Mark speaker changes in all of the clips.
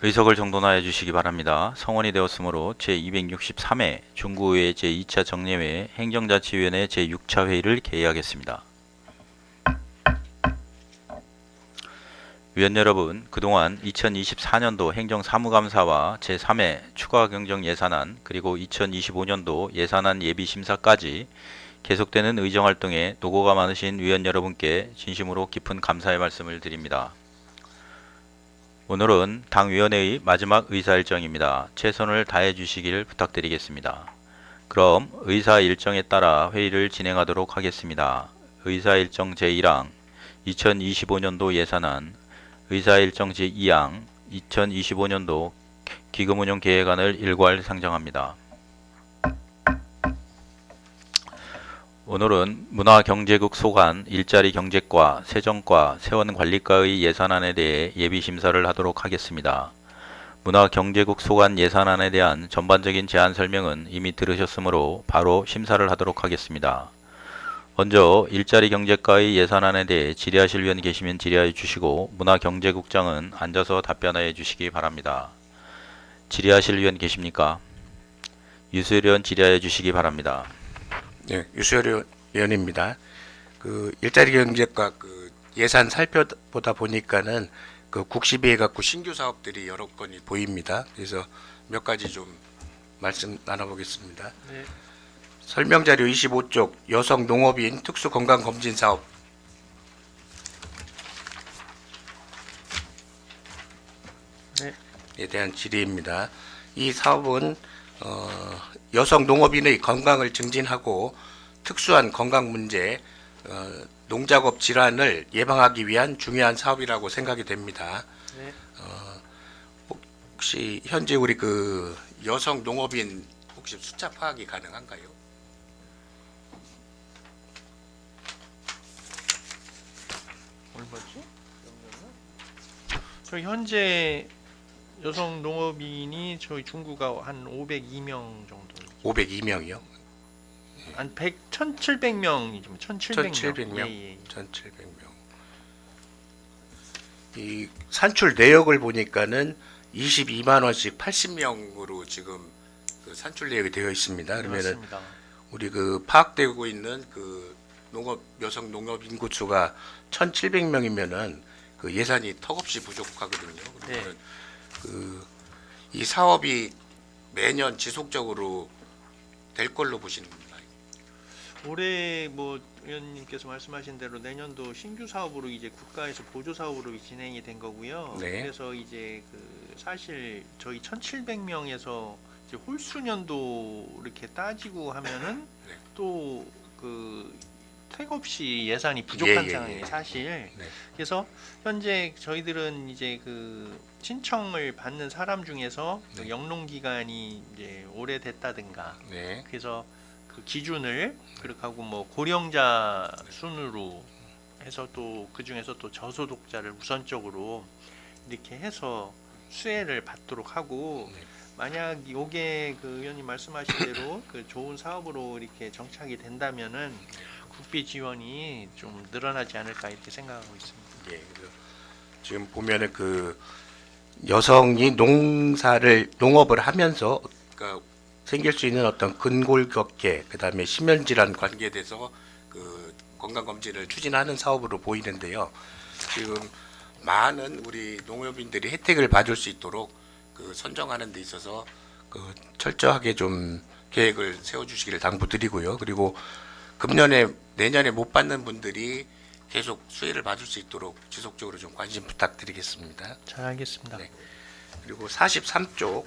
Speaker 1: 의석을 정돈하여 주시기 바랍니다. 성원이 되었으므로 제263회 중구의회 제2차 정례회 행정자치위원회 제6차 회의를 개의하겠습니다. 위원 여러분, 그동안 2024년도 행정사무감사와 제3회 추가경정예산안 그리고 2025년도 예산안 예비심사까지 계속되는 의정활동에 노고가 많으신 위원 여러분께 진심으로 깊은 감사의 말씀을 드립니다. 오늘은 당위원회의 마지막 의사일정입니다. 최선을 다해 주시길 부탁드리겠습니다. 그럼 의사일정에 따라 회의를 진행하도록 하겠습니다. 의사일정 제1항 2025년도 예산안, 의사일정 제2항 2025년도 기금운용 계획안을 일괄 상정합니다. 오늘은 문화경제국 소관 일자리경제과, 세정과, 세원관리과의 예산안에 대해 예비심사를 하도록 하겠습니다. 문화경제국 소관 예산안에 대한 전반적인 제안 설명은 이미 들으셨으므로 바로 심사를 하도록 하겠습니다. 먼저 일자리경제과의 예산안에 대해 질의하실 위원 계시면 질의하여 주시고 문화경제국장은 앉아서 답변하여 주시기 바랍니다. 질의하실 위원 계십니까? 유수열 의원 질의하여 주시기 바랍니다.
Speaker 2: 네, 유수열 의원입니다. 그 일자리 경제과 그 예산 살펴보다 보니까는 그 국시비해 갖고 신규 사업들이 여러 건이 보입니다. 그래서 몇 가지 좀 말씀 나눠보겠습니다.
Speaker 3: 네.
Speaker 2: 설명 자료 25쪽 여성 농업인 특수 건강 검진 사업에
Speaker 3: 네.
Speaker 2: 대한 질의입니다. 이 사업은 여성 농업인의 건강을 증진하고 특수한 건강 문제, 농작업 질환을 예방하기 위한 중요한 사업이라고 생각이 됩니다.
Speaker 3: 네.
Speaker 2: 혹시 현재 우리 그 여성 농업인 혹시 숫자 파악이 가능한가요?
Speaker 3: 얼마지? 저희 현재 여성 농업인이 저희 중구가 한 502명 정도.
Speaker 2: 502명이요?
Speaker 3: 한 1,700명이죠. 1,700명.
Speaker 2: 1,700명.
Speaker 3: 예, 예.
Speaker 2: 1,700명. 이 산출 내역을 보니까는 22만 원씩 80명으로 지금 그 산출 내역이 되어 있습니다. 그러면은
Speaker 3: 맞습니다.
Speaker 2: 우리 그 파악되고 있는 그 여성 농업 인구 수가 1,700명이면은 그 예산이 턱없이 부족하거든요. 그러면 이 사업이 매년 지속적으로 될 걸로 보시는 건가요?
Speaker 3: 올해 뭐 의원님께서 말씀하신 대로 내년도 신규 사업으로 이제 국가에서 보조 사업으로 진행이 된 거고요.
Speaker 2: 네.
Speaker 3: 그래서 이제 그 사실 저희 1,700명에서 이제 홀수년도 이렇게 따지고 하면은
Speaker 2: 네.
Speaker 3: 또 그 택없이 예산이 부족한
Speaker 2: 예, 예,
Speaker 3: 상황이에요,
Speaker 2: 예.
Speaker 3: 사실.
Speaker 2: 네.
Speaker 3: 그래서 현재 저희들은 이제 그 신청을 받는 사람 중에서 그
Speaker 2: 네.
Speaker 3: 영농 기간이 이제 오래됐다든가
Speaker 2: 네.
Speaker 3: 그래서 그 기준을 그렇게 하고 뭐 고령자 순으로 해서 또 그 중에서 또 저소득자를 우선적으로 이렇게 해서 수혜를 받도록 하고
Speaker 2: 네.
Speaker 3: 만약 요게 그 의원님 말씀하신 대로 그 좋은 사업으로 이렇게 정착이 된다면은 국비 지원이 좀 늘어나지 않을까 이렇게 생각하고 있습니다.
Speaker 2: 예. 그래서 지금 보면은 그 여성이 농업을 하면서 그러니까 생길 수 있는 어떤 근골격계, 그다음에 심혈질환 관계에 대해서 그 건강 검진을 추진하는 사업으로 보이는데요. 지금 많은 우리 농업인들이 혜택을 받을 수 있도록 그 선정하는 데 있어서 그 철저하게 좀 계획을 세워주시기를 당부드리고요. 그리고 내년에 못 받는 분들이 계속 수혜를 받을 수 있도록 지속적으로 좀 관심 부탁드리겠습니다.
Speaker 3: 잘 알겠습니다.
Speaker 2: 네. 그리고 43쪽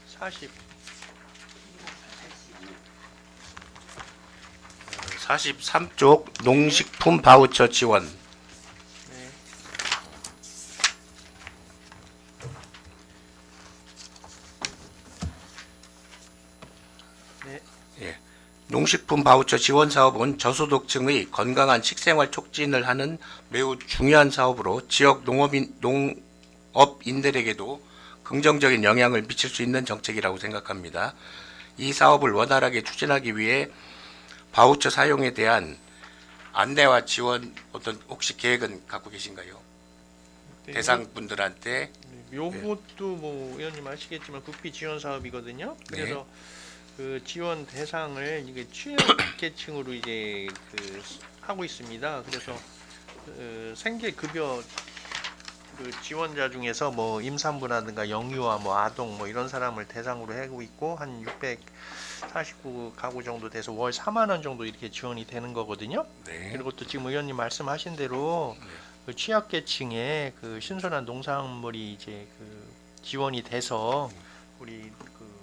Speaker 3: 40
Speaker 2: 43쪽 농식품 바우처 지원.
Speaker 3: 네. 네.
Speaker 2: 예. 농식품 바우처 지원 사업은 저소득층의 건강한 식생활 촉진을 하는 매우 중요한 사업으로 지역 농업인들에게도 긍정적인 영향을 미칠 수 있는 정책이라고 생각합니다. 이 사업을 원활하게 추진하기 위해 바우처 사용에 대한 안내와 지원 어떤 혹시 계획은 갖고 계신가요?
Speaker 3: 네,
Speaker 2: 대상분들한테.
Speaker 3: 요것도 뭐 의원님 아시겠지만 국비 지원 사업이거든요.
Speaker 2: 네.
Speaker 3: 그래서 그 지원 대상을 이게 취약계층으로 이제 하고 있습니다. 그래서 생계급여 그 지원자 중에서 뭐 임산부라든가 영유아, 뭐 아동, 뭐 이런 사람을 대상으로 하고 있고 한 649 가구 정도 돼서 월 4만 원 정도 이렇게 지원이 되는 거거든요.
Speaker 2: 네.
Speaker 3: 그리고 또 지금 의원님 말씀하신 대로 그 취약계층에 그 신선한 농산물이 이제 그 지원이 돼서 우리 그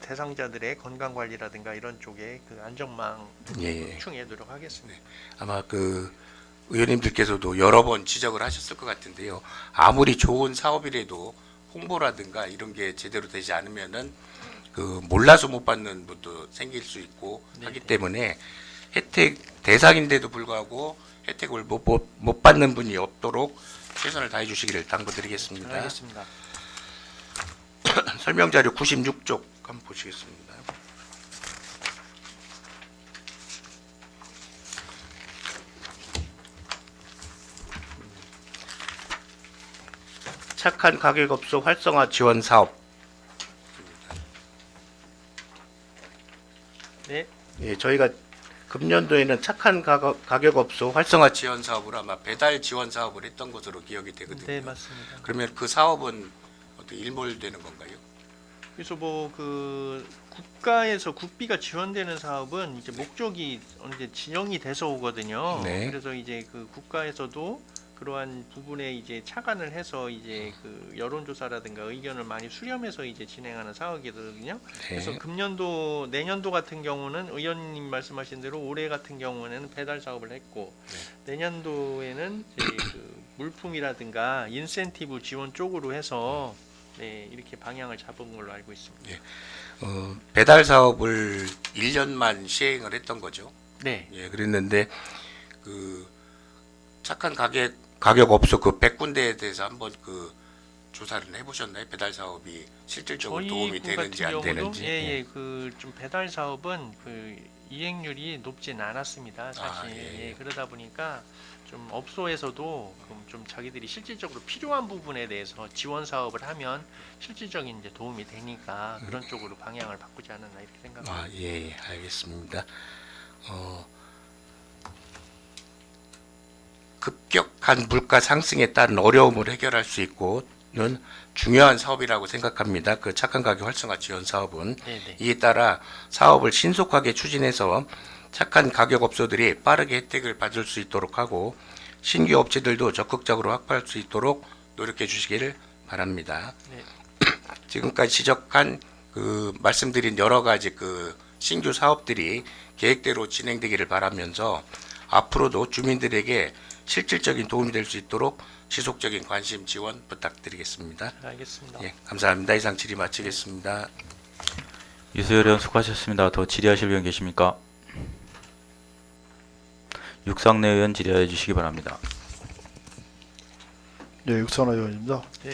Speaker 3: 대상자들의 건강 관리라든가 이런 쪽에 그 안전망
Speaker 2: 예.
Speaker 3: 확충해 노력하겠습니다.
Speaker 2: 아마 그 의원님들께서도 여러 번 지적을 하셨을 것 같은데요. 아무리 좋은 사업이라도 홍보라든가 이런 게 제대로 되지 않으면은 그 몰라서 못 받는 분도 생길 수 있고 하기 때문에 혜택 대상인데도 불구하고 혜택을 못 받는 분이 없도록 최선을 다해 주시기를 당부드리겠습니다.
Speaker 3: 알겠습니다.
Speaker 2: 설명 자료 96쪽 한번 보시겠습니다. 착한 가격업소 활성화 지원 사업.
Speaker 3: 네,
Speaker 2: 예, 저희가 금년도에는 착한 가격업소 활성화 지원 사업으로 아마 배달 지원 사업을 했던 것으로 기억이 되거든요.
Speaker 3: 네 맞습니다.
Speaker 2: 그러면 그 사업은 어떻게 일몰되는 건가요?
Speaker 3: 그래서 뭐 그 국가에서 국비가 지원되는 사업은 이제 목적이 이제 진영이 돼서 오거든요.
Speaker 2: 네.
Speaker 3: 그래서 이제 그 국가에서도 그러한 부분에 이제 착안을 해서 이제 그 여론조사라든가 의견을 많이 수렴해서 이제 진행하는 사업이거든요. 그래서
Speaker 2: 네.
Speaker 3: 금년도 내년도 같은 경우는 의원님 말씀하신 대로 올해 같은 경우에는 배달 사업을 했고 내년도에는 이제 그 물품이라든가 인센티브 지원 쪽으로 해서 네, 이렇게 방향을 잡은 걸로 알고 있습니다.
Speaker 2: 배달 사업을 1년만 시행을 했던 거죠.
Speaker 3: 네.
Speaker 2: 예, 그랬는데 그 착한 가격업소 그 100군데에 대해서 한번 그 조사를 해보셨나요? 배달 사업이 실질적으로
Speaker 3: 저희
Speaker 2: 도움이
Speaker 3: 구
Speaker 2: 되는지
Speaker 3: 같은
Speaker 2: 안
Speaker 3: 경우도
Speaker 2: 되는지.
Speaker 3: 예, 그 좀 배달 사업은 그 이행률이 높진 않았습니다. 사실.
Speaker 2: 예.
Speaker 3: 예, 그러다 보니까 좀 업소에서도 좀 자기들이 실질적으로 필요한 부분에 대해서 지원 사업을 하면 실질적인 이제 도움이 되니까 그런 쪽으로 방향을 바꾸지 않았나 이렇게 생각합니다.
Speaker 2: 예, 알겠습니다. 급격한 물가 상승에 따른 어려움을 해결할 수 있고는 중요한 사업이라고 생각합니다. 그 착한 가격 활성화 지원 사업은
Speaker 3: 네네.
Speaker 2: 이에 따라 사업을 신속하게 추진해서 착한 가격 업소들이 빠르게 혜택을 받을 수 있도록 하고 신규 업체들도 적극적으로 확보할 수 있도록 노력해 주시기를 바랍니다.
Speaker 3: 네.
Speaker 2: 지금까지 지적한 그 말씀드린 여러 가지 그 신규 사업들이 계획대로 진행되기를 바라면서 앞으로도 주민들에게 실질적인 도움이 될 수 있도록 지속적인 관심 지원 부탁드리겠습니다.
Speaker 3: 알겠습니다.
Speaker 2: 예, 감사합니다. 이상 질의 마치겠습니다.
Speaker 1: 유수열 의원 수고하셨습니다. 더 질의하실 의원 계십니까? 육상내 의원 질의해 주시기 바랍니다.
Speaker 4: 네, 육선호 의원입니다.
Speaker 3: 네.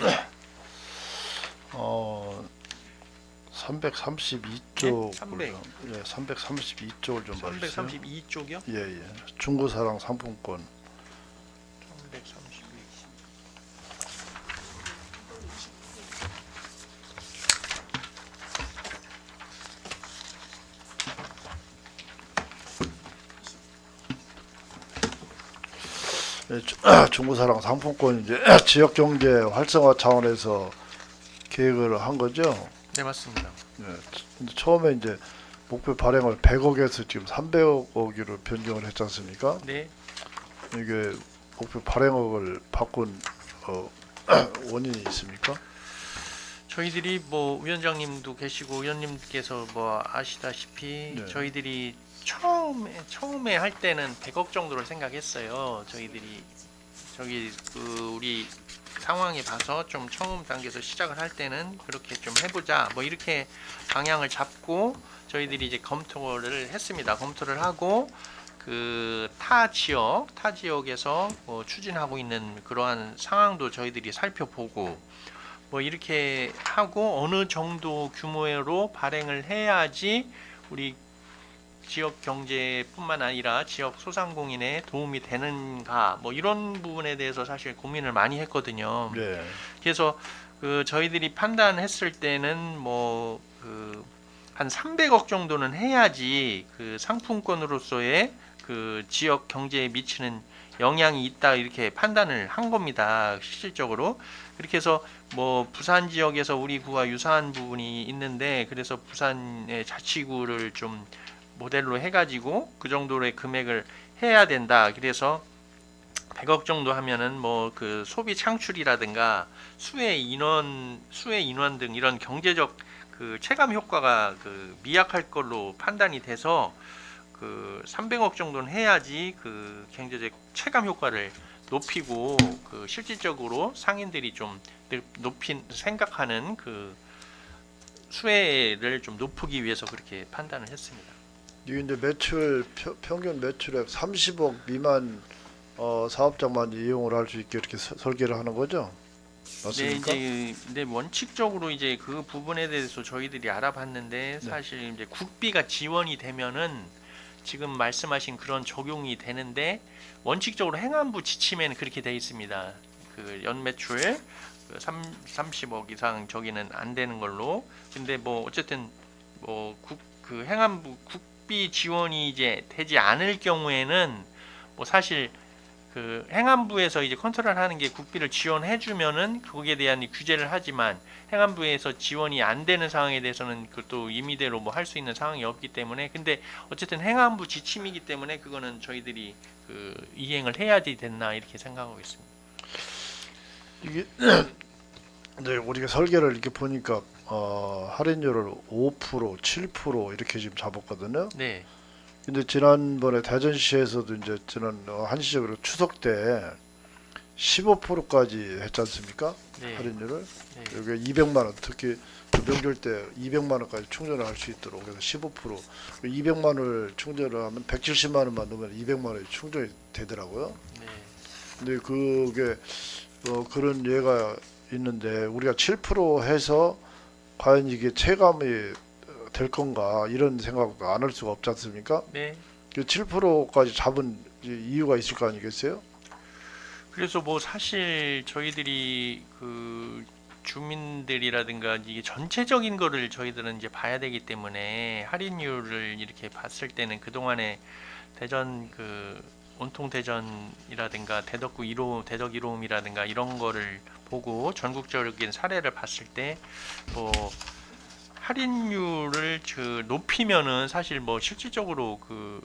Speaker 4: 332쪽,
Speaker 3: 300.
Speaker 4: 예, 332쪽을 좀 봐주세요.
Speaker 3: 332쪽이요?
Speaker 4: 예, 예. 중구사랑 상품권.
Speaker 3: 332.
Speaker 4: 예, 중구사랑 상품권 이제 지역 경제 활성화 차원에서 계획을 한 거죠.
Speaker 3: 네, 맞습니다.
Speaker 4: 예. 근데 처음에 이제 목표 발행을 100억에서 지금 300억으로 변경을 했지 않습니까?
Speaker 3: 네.
Speaker 4: 이게 목표 발행액을 바꾼 원인이 있습니까?
Speaker 3: 저희들이 뭐 위원장님도 계시고 의원님께서 뭐 아시다시피
Speaker 4: 네.
Speaker 3: 저희들이 처음에 할 때는 100억 정도를 생각했어요. 저희들이 저기 그 우리 상황에 봐서 좀 처음 단계에서 시작을 할 때는 그렇게 좀 해보자 뭐 이렇게 방향을 잡고 저희들이 이제 검토를 했습니다. 검토를 하고 그 타 지역에서 뭐 추진하고 있는 그러한 상황도 저희들이 살펴보고 뭐 이렇게 하고 어느 정도 규모로 발행을 해야지 우리 지역 경제뿐만 아니라 지역 소상공인에 도움이 되는가 뭐 이런 부분에 대해서 사실 고민을 많이 했거든요.
Speaker 4: 네.
Speaker 3: 그래서 저희들이 판단했을 때는 한 300억 정도는 해야지 그 상품권으로서의 그 지역 경제에 미치는 영향이 있다 이렇게 판단을 한 겁니다. 실질적으로. 그렇게 해서 뭐 부산 지역에서 우리 구와 유사한 부분이 있는데 그래서 부산의 자치구를 좀 모델로 해가지고 그 정도의 금액을 해야 된다. 그래서 100억 정도 하면은 뭐 그 소비 창출이라든가 수혜 인원 등 이런 경제적 그 체감 효과가 그 미약할 걸로 판단이 돼서 그 300억 정도는 해야지 그 경제적 체감 효과를 높이고 그 실질적으로 상인들이 좀 높인 생각하는 그 수혜를 좀 높이기 위해서 그렇게 판단을 했습니다.
Speaker 4: 이게 이제 매출 평균 매출액 30억 미만 사업장만 이용을 할 수 있게 이렇게 설계를 하는 거죠? 맞습니까?
Speaker 3: 네, 이제 근데 원칙적으로 이제 그 부분에 대해서 저희들이 알아봤는데 사실 이제 국비가 지원이 되면은 지금 말씀하신 그런 적용이 되는데 원칙적으로 행안부 지침에는 그렇게 돼 있습니다. 그 연매출 30억 이상 저기는 안 되는 걸로. 근데 뭐 어쨌든 뭐 그 행안부 국비 지원이 이제 되지 않을 경우에는 뭐 사실 그 행안부에서 이제 컨트롤하는 게 국비를 지원해 주면은 거기에 대한 규제를 하지만 행안부에서 지원이 안 되는 상황에 대해서는 그또 임의대로 뭐 할 수 있는 상황이 없기 때문에 근데 어쨌든 행안부 지침이기 때문에 그거는 저희들이 그 이행을 해야지 됐나 이렇게 생각하고 있습니다.
Speaker 4: 이게 네, 우리가 설계를 이렇게 보니까 할인율을 5%, 7% 이렇게 지금 잡았거든요.
Speaker 3: 네,
Speaker 4: 근데 지난번에 대전시에서도 이제 지난 한시적으로 추석 때 15%까지 했지 않습니까?
Speaker 3: 네,
Speaker 4: 할인율을
Speaker 3: 네,
Speaker 4: 여기 200만 원 특히 그 명절 때 200만 원까지 충전을 할 수 있도록 그래서 15% 200만 원을 충전을 하면 170만 원만 넣으면 200만 원이 충전이 되더라고요.
Speaker 3: 네.
Speaker 4: 근데 그게 그런 예가 있는데 우리가 7% 해서 과연 이게 체감이 될 건가 이런 생각도 안 할 수가 없지 않습니까?
Speaker 3: 네.
Speaker 4: 그 7%까지 잡은 이유가 있을 거 아니겠어요?
Speaker 3: 그래서 뭐 사실 저희들이 그 주민들이라든가 이게 전체적인 거를 저희들은 이제 봐야 되기 때문에 할인율을 이렇게 봤을 때는 그동안에 대전 그 온통 대전이라든가 대덕구 1호 대덕 1호음이라든가 이런 거를 보고 전국적인 사례를 봤을 때 뭐 할인율을 높이면은 사실 뭐 실질적으로 그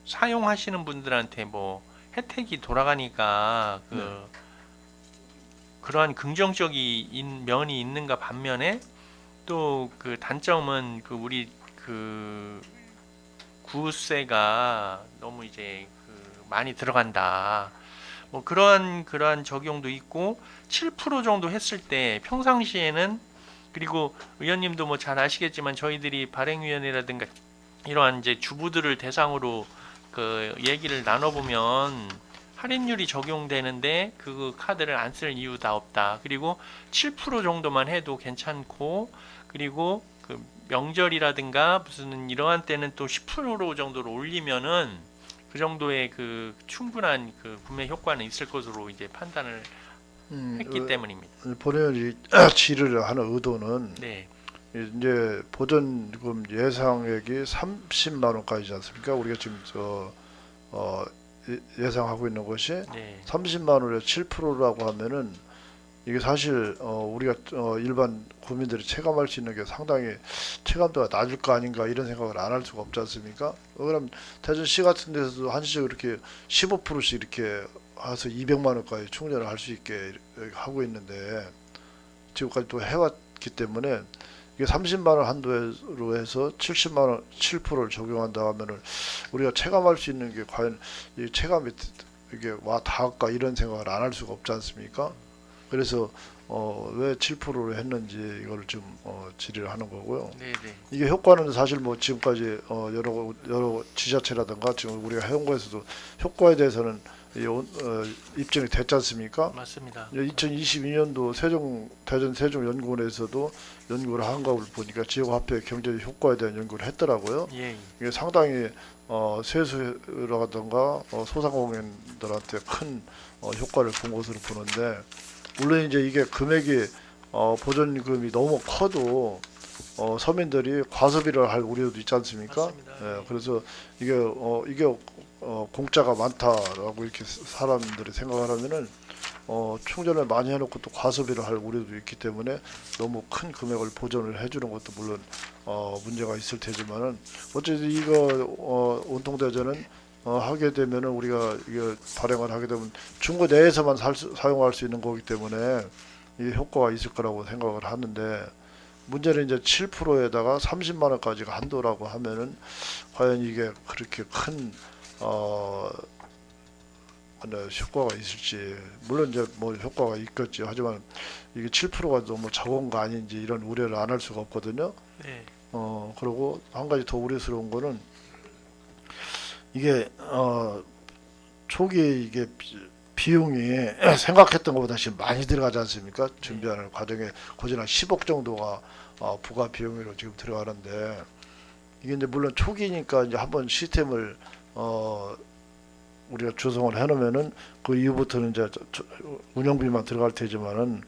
Speaker 3: 사용하시는 분들한테 뭐 혜택이 돌아가니까 그러한 긍정적인 면이 있는가 반면에 또 그 단점은 그 우리 그 구세가 너무 이제 그 많이 들어간다. 뭐 그러한 적용도 있고 7% 정도 했을 때 평상시에는 그리고 의원님도 뭐 잘 아시겠지만 저희들이 발행위원회라든가 이러한 이제 주부들을 대상으로 그 얘기를 나눠보면 할인율이 적용되는데 그 카드를 안 쓸 이유가 없다. 그리고 7% 정도만 해도 괜찮고 그리고 그 명절이라든가 무슨 이러한 때는 또 10% 정도로 올리면은 그 정도의 그 충분한 그 구매 효과는 있을 것으로 이제 판단을 했기 때문입니다.
Speaker 4: 본회의원이 질의를 하는 의도는
Speaker 3: 네,
Speaker 4: 이제 보전금 예상액이 30만 원까지지 않습니까? 우리가 지금 예상하고 있는 것이
Speaker 3: 네,
Speaker 4: 30만 원에 7%라고 하면은 이게 사실 우리가 일반 국민들이 체감할 수 있는 게 상당히 체감도가 낮을 거 아닌가 이런 생각을 안 할 수가 없지 않습니까? 그럼 대전시 같은 데서도 한시적 이렇게 15%씩 이렇게 해서 200만 원까지 충전을 할 수 있게 하고 있는데 지금까지 또 해왔기 때문에 이게 30만 원 한도로 해서 70만 원 7%를 적용한다 하면은 우리가 체감할 수 있는 게 과연 이 체감이 이게 와 닿을까 이런 생각을 안 할 수가 없지 않습니까? 그래서 왜 7%로 했는지 이걸 좀 질의를 하는 거고요.
Speaker 3: 네, 네.
Speaker 4: 이게 효과는 사실 뭐 지금까지 여러 지자체라든가 지금 우리가 해온 거에서도 효과에 대해서는 입증이 됐지 않습니까?
Speaker 3: 맞습니다.
Speaker 4: 2022년도 대전 세종연구원에서도 연구를 한 걸 보니까 지역화폐 경제적 효과에 대한 연구를 했더라고요.
Speaker 3: 예.
Speaker 4: 이게 상당히 세수라든가 소상공인들한테 큰 효과를 본 것으로 보는데, 물론 이제 이게 금액이 보존금이 너무 커도 서민들이 과소비를 할 우려도 있지 않습니까?
Speaker 3: 맞습니다.
Speaker 4: 예, 그래서 이게 공짜가 많다라고 이렇게 사람들이 생각을 하면은 충전을 많이 해놓고 또 과소비를 할 우려도 있기 때문에 너무 큰 금액을 보존을 해주는 것도 물론 문제가 있을 테지만은, 어쨌든 이거 온통대전은 하게 되면은 우리가 이게 발행을 하게 되면 중국 내에서만 사용할 수 있는 거기 때문에 이 효과가 있을 거라고 생각을 하는데, 문제는 이제 7%에다가 30만 원까지가 한도라고 하면은 과연 이게 그렇게 큰 효과가 있을지. 물론 이제 뭐 효과가 있겠죠. 하지만 이게 7%가 너무 적은 거 아닌지 이런 우려를 안 할 수가 없거든요.
Speaker 3: 네.
Speaker 4: 그리고 한 가지 더 우려스러운 거는 이게 초기에 이게 비용이 생각했던 것보다 지금 많이 들어가지 않습니까? 준비하는 과정에 거의 한 10억 정도가 부가 비용으로 지금 들어가는데, 이게 이제 물론 초기니까 이제 한번 시스템을 우리가 조성을 해놓으면은 그 이후부터는 이제 운영비만 들어갈 테지만은,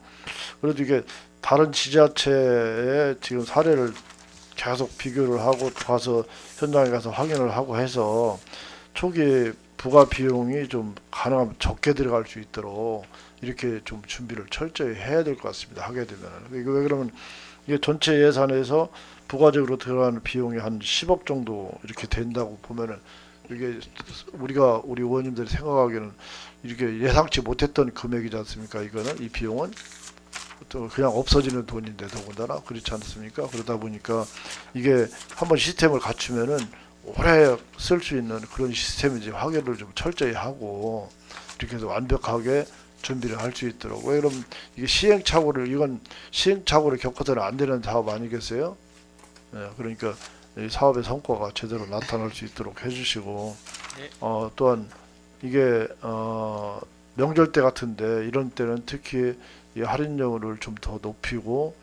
Speaker 4: 그래도 이게 다른 지자체의 지금 사례를 계속 비교를 하고 또 가서 현장에 가서 확인을 하고 해서 초기 부가 비용이 좀 가능하면 적게 들어갈 수 있도록 이렇게 좀 준비를 철저히 해야 될 것 같습니다. 하게 되면은. 이게 왜 그러면 이게 전체 예산에서 부가적으로 들어가는 비용이 한 10억 정도 이렇게 된다고 보면은, 이게 우리 의원님들이 생각하기에는 이렇게 예상치 못했던 금액이지 않습니까? 이거는 이 비용은 또 그냥 없어지는 돈인데 더군다나 그렇지 않습니까? 그러다 보니까 이게 한번 시스템을 갖추면은 오래 쓸 수 있는 그런 시스템인지 확인을 좀 철저히 하고 이렇게 해서 완벽하게 준비를 할 수 있도록. 왜 그럼 이게 이건 시행착오를 겪어서는 안 되는 사업 아니겠어요? 예, 그러니까 이 사업의 성과가 제대로 나타날 수 있도록 해주시고,
Speaker 3: 네.
Speaker 4: 또한 이게 명절 때 같은데 이런 때는 특히 이 할인율을 좀 더 높이고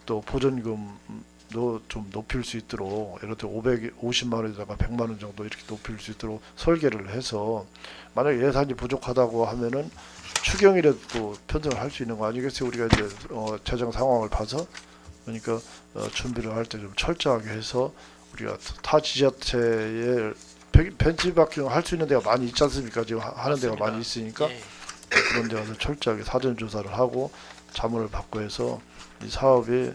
Speaker 4: 또 보전금도 좀 높일 수 있도록, 예를 들어 550만 원에다가 100만 원 정도 이렇게 높일 수 있도록 설계를 해서, 만약 예산이 부족하다고 하면은 추경이라도 또 편성을 할 수 있는 거 아니겠어요? 우리가 이제 재정 상황을 봐서. 그러니까 준비를 할 때 좀 철저하게 해서 우리가 타 지자체에 벤치마킹 할 수 있는 데가 많이 있지 않습니까? 지금 하는 데가
Speaker 3: 맞습니다.
Speaker 4: 많이 있으니까
Speaker 3: 예.
Speaker 4: 그런 데 가서 철저하게 사전 조사를 하고 자문을 받고 해서 이 사업이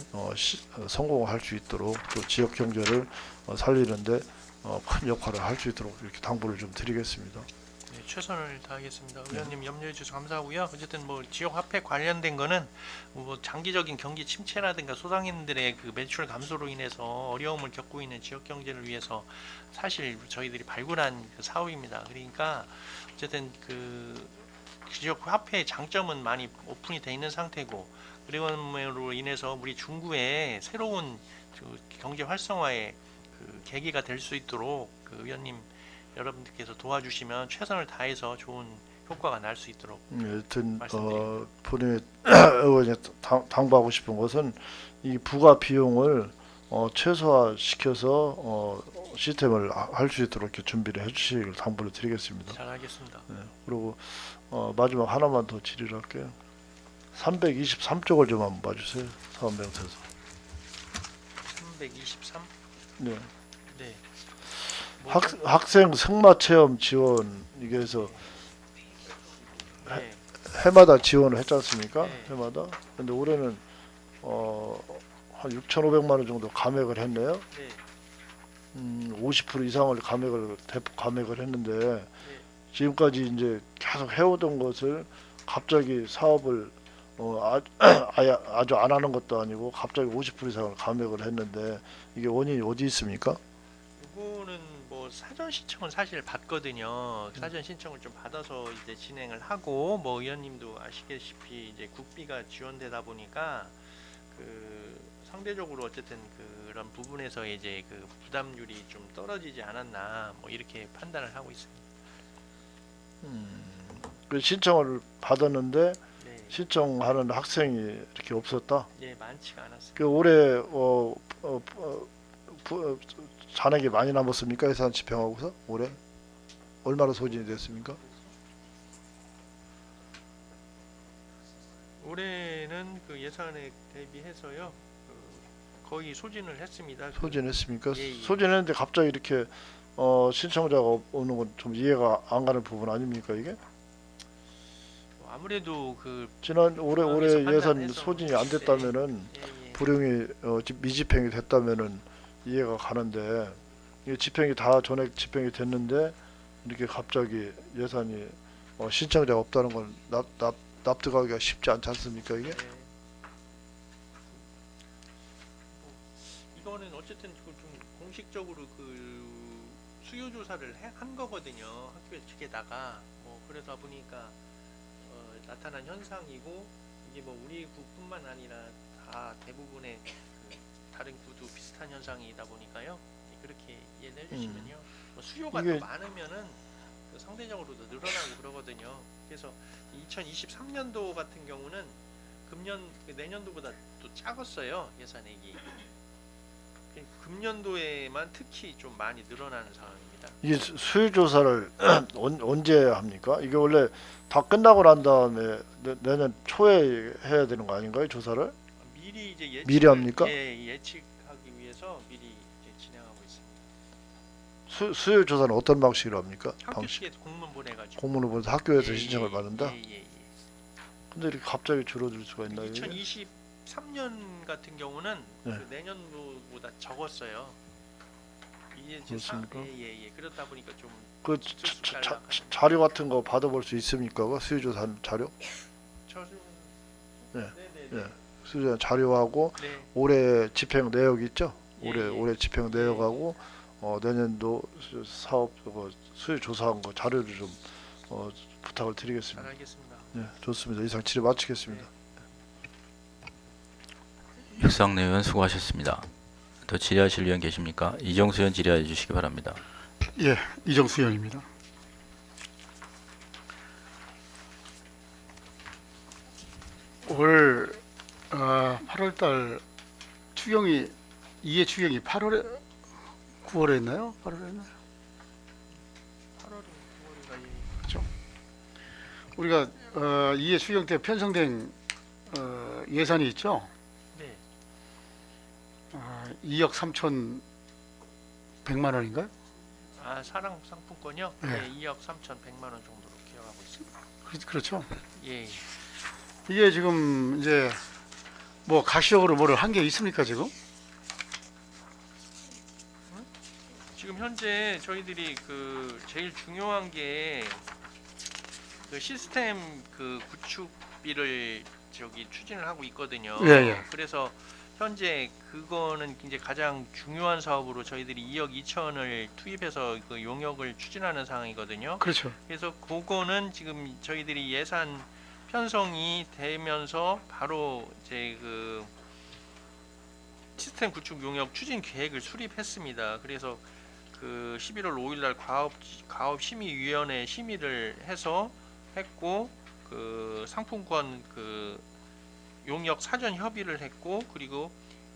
Speaker 4: 성공을 할 수 있도록, 또 지역 경제를 살리는데 큰 역할을 할 수 있도록 이렇게 당부를 좀 드리겠습니다.
Speaker 3: 네, 최선을 다하겠습니다. 의원님 염려해 주셔서 감사하고요. 어쨌든 뭐 지역 화폐 관련된 거는 뭐 장기적인 경기 침체라든가 소상인들의 그 매출 감소로 인해서 어려움을 겪고 있는 지역 경제를 위해서 사실 저희들이 발굴한 그 사업입니다. 그러니까 어쨌든 그 지역 화폐의 장점은 많이 오픈이 돼 있는 상태고, 그리고 인해서 우리 중구에 새로운 그 경제 활성화의 그 계기가 될 수 있도록 그 의원님 여러분들께서 도와주시면 최선을 다해서 좋은 효과가 날 수 있도록
Speaker 4: 여튼
Speaker 3: 말씀드립니다.
Speaker 4: 본인이 의원이 당부하고 싶은 것은 이 부가 비용을 최소화시켜서 시스템을 할 수 있도록 이렇게 준비를 해주시길 당부를 드리겠습니다.
Speaker 3: 잘 알겠습니다.
Speaker 4: 네. 그리고 마지막 하나만 더 질의를 할게요. 323쪽을 좀 한번 봐주세요. 사업명세서.
Speaker 3: 323?
Speaker 4: 네.
Speaker 3: 네.
Speaker 4: 학생 승마 체험 지원, 이게 해서
Speaker 3: 네.
Speaker 4: 해마다 지원을 했지 않습니까?
Speaker 3: 네.
Speaker 4: 해마다. 근데 올해는 한 6,500만 원 정도 감액을 했네요.
Speaker 3: 네.
Speaker 4: 50% 이상을 대폭 감액을 했는데, 지금까지 이제 계속 해오던 것을 갑자기 사업을 아주 안 하는 것도 아니고 갑자기 50% 이상을 감액을 했는데, 이게 원인이 어디 있습니까?
Speaker 3: 이거는 뭐 사전 신청은 사실 받거든요. 사전 신청을 좀 받아서 이제 진행을 하고, 뭐 의원님도 아시다시피 이제 국비가 지원되다 보니까 그 상대적으로 어쨌든 그런 부분에서 이제 그 부담률이 좀 떨어지지 않았나, 뭐 이렇게 판단을 하고 있습니다.
Speaker 4: 그 신청을 받았는데
Speaker 3: 네,
Speaker 4: 신청하는 학생이 이렇게 없었다.
Speaker 3: 예, 많지가 않았습니다.
Speaker 4: 그 올해 잔액이 많이 남았습니까? 예산 집행하고서 올해 얼마나 소진이 됐습니까?
Speaker 3: 올해는 그 예산액 대비해서요, 거의 소진을 했습니다.
Speaker 4: 소진했습니까?
Speaker 3: 예, 예.
Speaker 4: 소진했는데 갑자기 이렇게 신청자가 오는 건 좀 이해가 안 가는 부분 아닙니까 이게?
Speaker 3: 아무래도 그
Speaker 4: 지난 올해
Speaker 3: 상황에서
Speaker 4: 예산
Speaker 3: 판단해서,
Speaker 4: 소진이 안 됐다면은
Speaker 3: 예, 예.
Speaker 4: 불용이 미집행이 됐다면은 이해가 가는데 이게 집행이 다 전액 집행이 됐는데 이렇게 갑자기 예산이 신청자가 없다는 건 납득하기가 쉽지 않지 않습니까 이게?
Speaker 3: 네. 이거는 어쨌든 좀 공식적으로 그 수요 조사를 한 거거든요. 학교 측에다가 뭐 그러다 보니까 나타난 현상이고 이게 뭐 우리 구뿐만 아니라 다 대부분의 그 다른 구도 비슷한 현상이다 보니까요. 그렇게 이해를 해주시면요. 뭐 수요가
Speaker 4: 이게-
Speaker 3: 더 많으면은 그 상대적으로도 늘어나고 그러거든요. 그래서 2023년도 같은 경우는 내년도보다 또 작았어요 예산액이. 금년도에만 특히 좀 많이 늘어나는 상황입니다.
Speaker 4: 이게 수요 조사를 언제 합니까? 이게 원래 다 끝나고 난 다음에 내년 초에 해야 되는 거 아닌가요 조사를?
Speaker 3: 미리 이제
Speaker 4: 미리 합니까?
Speaker 3: 예측하기 위해서 미리 이제 진행하고 있습니다.
Speaker 4: 수요 조사는 어떤 방식으로 합니까?
Speaker 3: 학교
Speaker 4: 방식
Speaker 3: 측에 공문 보내가지고
Speaker 4: 공문을 보내서 학교에서
Speaker 3: 예,
Speaker 4: 신청을
Speaker 3: 예,
Speaker 4: 받는다.
Speaker 3: 예.
Speaker 4: 근데 이렇게 갑자기 줄어들 수가 있나요? 이게?
Speaker 3: 2023년 같은 경우는
Speaker 4: 네.
Speaker 3: 그 내년도보다 적었어요. 이게
Speaker 4: 그렇습니까?
Speaker 3: 예. 그렇다 보니까 좀
Speaker 4: 그
Speaker 3: 쑥쑥
Speaker 4: 자-
Speaker 3: 잘나가는.
Speaker 4: 자료 같은 거 받아볼 수 있습니까? 그 수요 조사 자료? 네,
Speaker 3: 네네네.
Speaker 4: 예. 수요 조사 자료하고
Speaker 3: 네.
Speaker 4: 올해 집행 내역 있죠?
Speaker 3: 예,
Speaker 4: 올해
Speaker 3: 예.
Speaker 4: 올해 집행 내역하고 내년도 사업 수요 조사한 거 자료를 좀 부탁을
Speaker 3: 잘
Speaker 4: 드리겠습니다.
Speaker 3: 알겠습니다.
Speaker 4: 네, 좋습니다. 이상 질의 마치겠습니다.
Speaker 1: 백상래 의원 수고하셨습니다. 더 질의하실 의원 계십니까? 이정수 의원 질의해 주시기 바랍니다.
Speaker 5: 예, 이정수 의원입니다. 올 8월달 추경이 2회 추경이 8월에 9월에 했나요? 8월에 했나요?
Speaker 3: 8월인가 9월인가
Speaker 5: 우리가 2회 추경 때 편성된 예산이 있죠.
Speaker 3: 네.
Speaker 5: 2억 3천 100만 원인가요?
Speaker 3: 사랑 상품권요?
Speaker 5: 네.
Speaker 3: 네. 2억 3,100만 원 정도로 기억하고 있습니다.
Speaker 5: 그렇죠.
Speaker 3: 예.
Speaker 5: 이게 지금 이제 뭐 가시적으로 뭐를 한 게 있습니까 지금?
Speaker 3: 지금 현재 저희들이 그 제일 중요한 게 그 시스템 그 구축비를 추진을 하고 있거든요.
Speaker 5: 예, 예.
Speaker 3: 그래서 현재 그거는 이제 가장 중요한 사업으로 저희들이 2억 2천을 투입해서 그 용역을 추진하는 상황이거든요.
Speaker 5: 그렇죠.
Speaker 3: 그래서 그거는 지금 저희들이 예산 편성이 되면서 바로 이제 그 시스템 구축 용역 추진 계획을 수립했습니다. 그래서 그 11월 5일 날 과업 심의위원회 심의를 해서 했고 그 상품권 그 용역 사전 협의를 했고 그리고